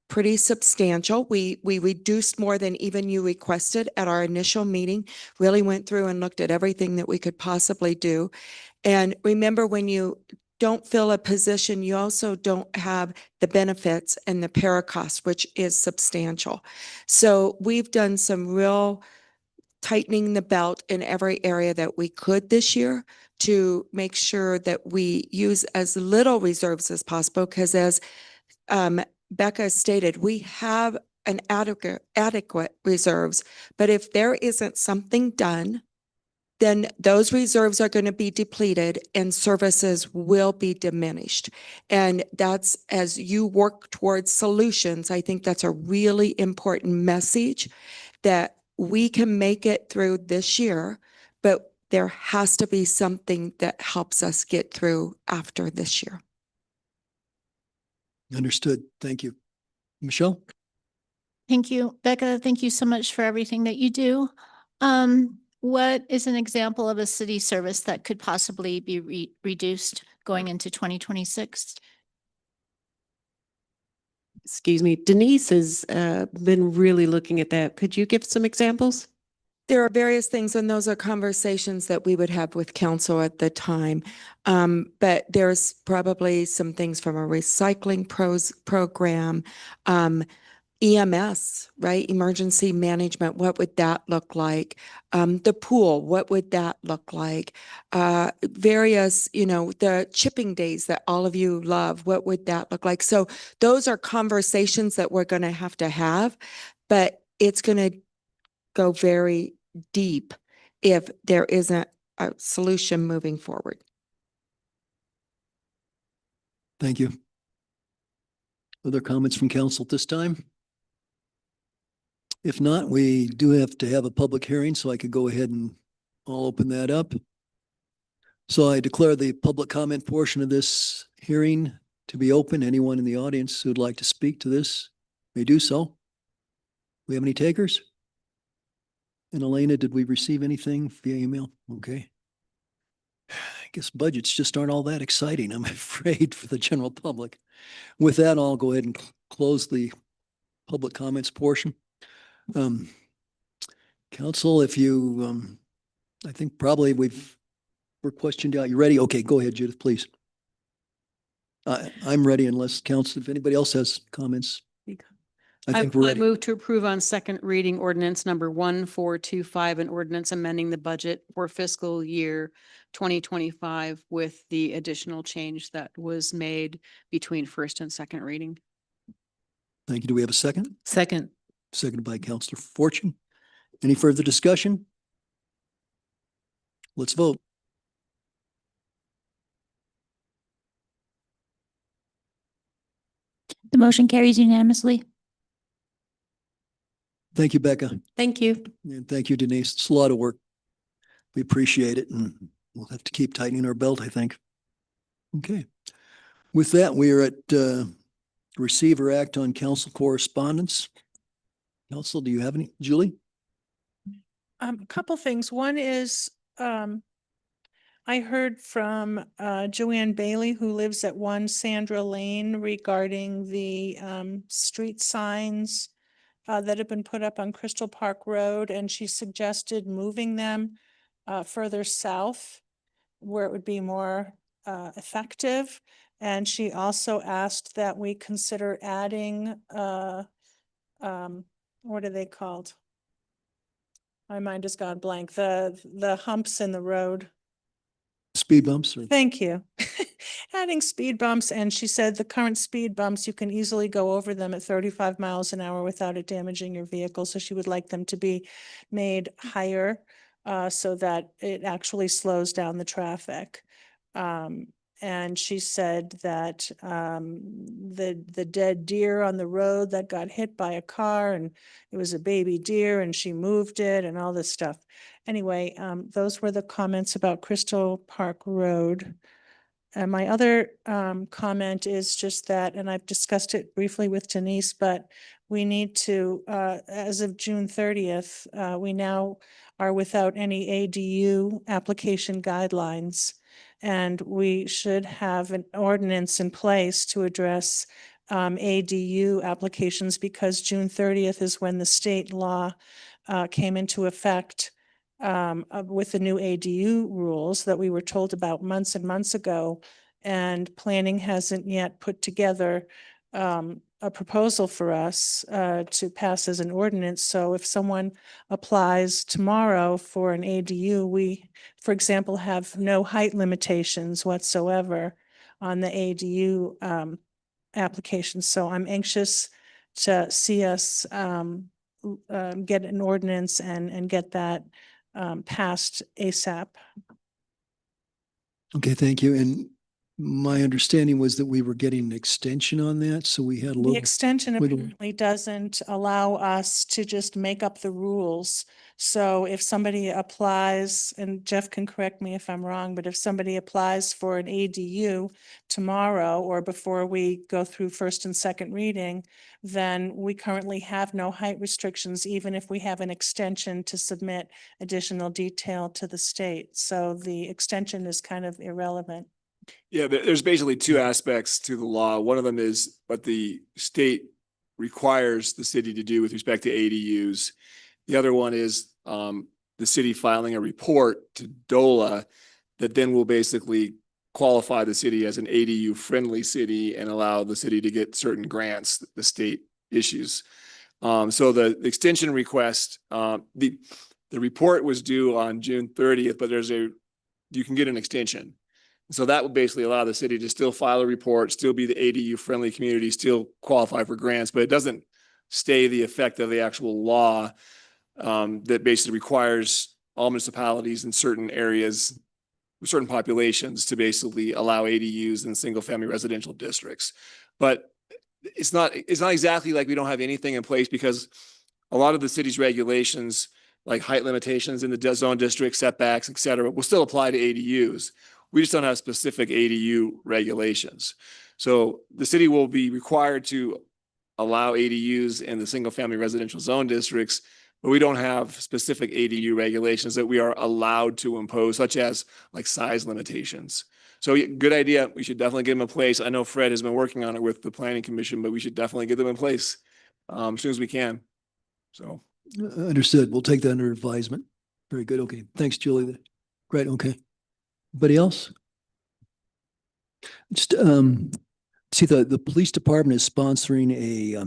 pretty substantial. We reduced more than even you requested at our initial meeting, really went through and looked at everything that we could possibly do. And remember, when you don't fill a position, you also don't have the benefits and the para cost, which is substantial. So we've done some real tightening the belt in every area that we could this year to make sure that we use as little reserves as possible. Because as Becca stated, we have an adequate reserves, but if there isn't something done, then those reserves are going to be depleted and services will be diminished. And that's, as you work towards solutions, I think that's a really important message, that we can make it through this year, but there has to be something that helps us get through after this year. Understood. Thank you. Michelle? Thank you, Becca. Thank you so much for everything that you do. What is an example of a city service that could possibly be reduced going into 2026? Excuse me, Denise has been really looking at that. Could you give some examples? There are various things, and those are conversations that we would have with council at the time. But there's probably some things from a recycling program, EMS, right? Emergency management, what would that look like? The pool, what would that look like? Various, the chipping days that all of you love, what would that look like? So those are conversations that we're going to have, but it's going to go very deep if there isn't a solution moving forward. Thank you. Other comments from council at this time? If not, we do have to have a public hearing, so I could go ahead and I'll open that up. So I declare the public comment portion of this hearing to be open. Anyone in the audience who'd like to speak to this may do so. We have any takers? And Elena, did we receive anything via email? Okay. I guess budgets just aren't all that exciting, I'm afraid, for the general public. With that, I'll go ahead and close the public comments portion. Council, if you, I think probably we're questioned out. You ready? Okay, go ahead, Judith, please. I'm ready unless council, if anybody else has comments. I think we're I ready. move to approve on second reading ordinance number 1425, an ordinance amending the budget for fiscal year 2025 with the additional change that was made between first and second reading. Thank you. Do we have a second? Second. Seconded by Councilor Fortune. Any further discussion? Let's vote. The motion carries unanimously. Thank you, Becca. Thank you. And thank you, Denise. It's a lot of work. We appreciate it, and we'll have to keep tightening our belt, I think. Okay. With that, we are at receive or act on council correspondence. Council, do you have any? Julie? A couple things. One is, I heard from Joanne Bailey, who lives at 1 Sandra Lane, regarding the street signs that have been put up on Crystal Park Road, and she suggested moving them further south where it would be more effective. And she also asked that we consider adding, what are they called? My mind has gone blank. The humps in the road. Speed bumps? Or? Thank you. Adding speed bumps, and she said the current speed bumps, you can easily go over them at 35 miles an hour without it damaging your vehicle. So she would like them to be made higher so that it actually slows down the traffic. And she said that the dead deer on the road that got hit by a car, and it was a baby deer, and she moved it and all this stuff. Anyway, those were the comments about Crystal Park Road. And my other comment is just that, and I've discussed it briefly with Denise, but we need to, as of June 30th, we now are without any ADU application guidelines. And we should have an ordinance in place to address ADU applications, because June 30th is when the state law came into effect with the new ADU rules that we were told about months and months ago. And planning hasn't yet put together a proposal for us to pass as an ordinance. So if someone applies tomorrow for an ADU, we, for example, have no height limitations whatsoever on the ADU application. So I'm anxious to see us get an ordinance and get that passed ASAP. Okay, thank you. And My understanding was that we were getting an extension on that, so we had a The little. extension wiggle- apparently doesn't allow us to just make up the rules. So if somebody applies, and Jeff can correct me if I'm wrong, but if somebody applies for an ADU tomorrow or before we go through first and second reading, then we currently have no height restrictions, even if we have an extension to submit additional detail to the state. So the extension is kind of irrelevant. Yeah, there's basically two aspects to the law. One of them is what the state requires the city to do with respect to ADUs. The other one is the city filing a report to DOLA that then will basically qualify the city as an ADU friendly city and allow the city to get certain grants that the state issues. So the extension request, the report was due on June 30th, but you can get an extension. So that would basically allow the city to still file a report, still be the ADU friendly community, still qualify for grants, but it doesn't stay the effect of the actual law that basically requires all municipalities in certain areas, certain populations to basically allow ADUs in single family residential districts. But it's not exactly like we don't have anything in place, because a lot of the city's regulations, like height limitations in the zone district, setbacks, et cetera, will still apply to ADUs. We just don't have specific ADU regulations. So the city will be required to allow ADUs in the single family residential zone districts, but we don't have specific ADU regulations that we are allowed to impose, such as like size limitations. So good idea. We should definitely get them in place. I know Fred has been working on it with the planning commission, but we should definitely get them in place as soon as we can. So. Understood. We'll take that under advisement. Very good. Okay. Thanks, Julie. Great. Okay. Anybody else? Just see the police department is sponsoring a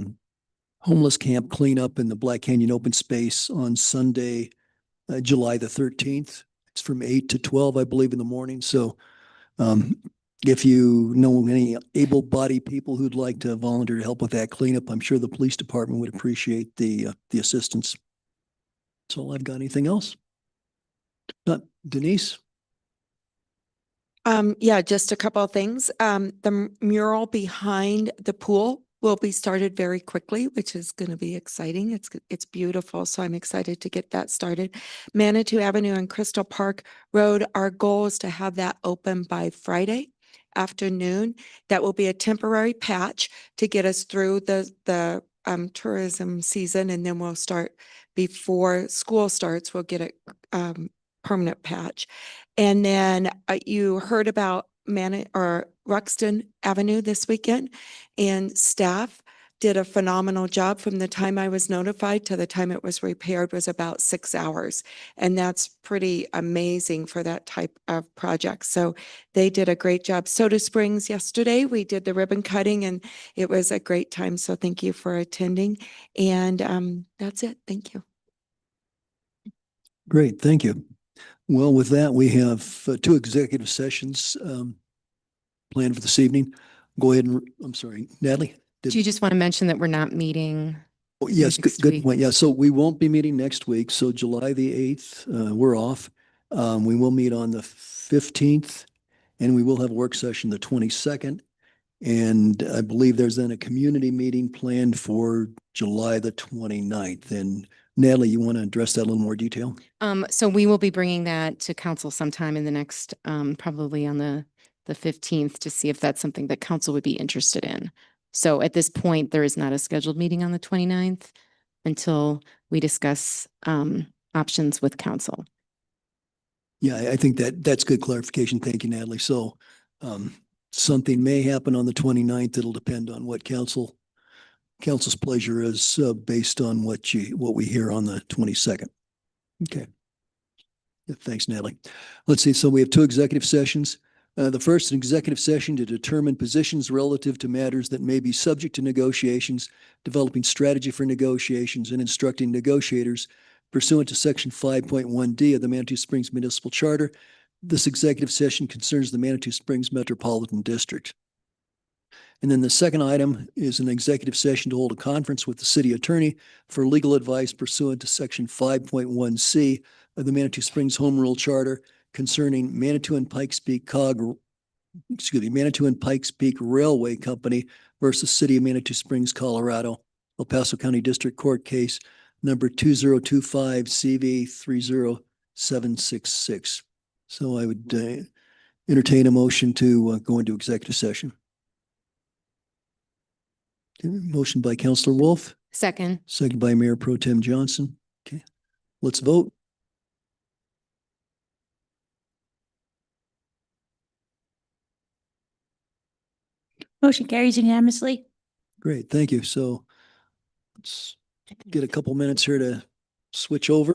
homeless camp cleanup in the Black Canyon open space on Sunday, July the 13th. It's from 8 to 12, I believe, in the morning. So if you know any able-bodied people who'd like to volunteer to help with that cleanup, I'm sure the police department would appreciate the assistance. That's all I've got. Anything else? Not Denise? Yeah, just a couple of things. The mural behind the pool will be started very quickly, which is going to be exciting. It's beautiful, so I'm excited to get that started. Manitou Avenue and Crystal Park Road, our goal is to have that open by Friday afternoon. That will be a temporary patch to get us through the tourism season, and then we'll start before school starts. We'll get a permanent patch. And then you heard about Ruxton Avenue this weekend, and staff did a phenomenal job. From the time I was notified to the time it was repaired was about 6 hours. And that's pretty amazing for that type of project. So they did a great job. Soda Springs yesterday, we did the ribbon cutting and it was a great time. So thank you for attending. And that's it. Thank you. Great. Thank you. Well, with that, we have 2 executive sessions planned for this evening. Go ahead and, I'm sorry, Natalie? Do you just want to mention that we're not meeting? Oh, yes, next good week? point. Yeah, so we won't be meeting next week. So July the 8th, we're off. We will meet on the 15th, and we will have a work session the 22nd. And I believe there's then a community meeting planned for July the 29th. And Natalie, you want to address that in a little more detail? So we will be bringing that to council sometime in the next, probably on the 15th, to see if that's something that council would be interested in. So at this point, there is not a scheduled meeting on the 29th until we discuss options with council. Yeah, I think that's good clarification. Thank you, Natalie. So something may happen on the 29th. It'll depend on what council's pleasure is based on what we hear on the 22nd. Okay. Yeah, thanks, Natalie. Let's see. So we have 2 executive sessions. The first, an executive session to determine positions relative to matters that may be subject to negotiations, developing strategy for negotiations, and instructing negotiators pursuant to Section 5.1D of the Manitou Springs Municipal Charter. This executive session concerns the Manitou Springs Metropolitan District. And then the second item is an executive session to hold a conference with the city attorney for legal advice pursuant to Section 5.1C of the Manitou Springs Home Rule Charter concerning Manitou and Pikes Peak COG Manitou and Pikes Peak Railway Company versus City of Manitou Springs, Colorado, El Paso County District Court Case number 2025 CV 30766. So I would entertain a motion to go into executive session. Okay, motion by Counselor Wolf, Second. second by Mayor Pro Tem Johnson. Okay, let's vote. Motion carries unanimously. Great, thank you. So let's get a couple minutes here to switch over.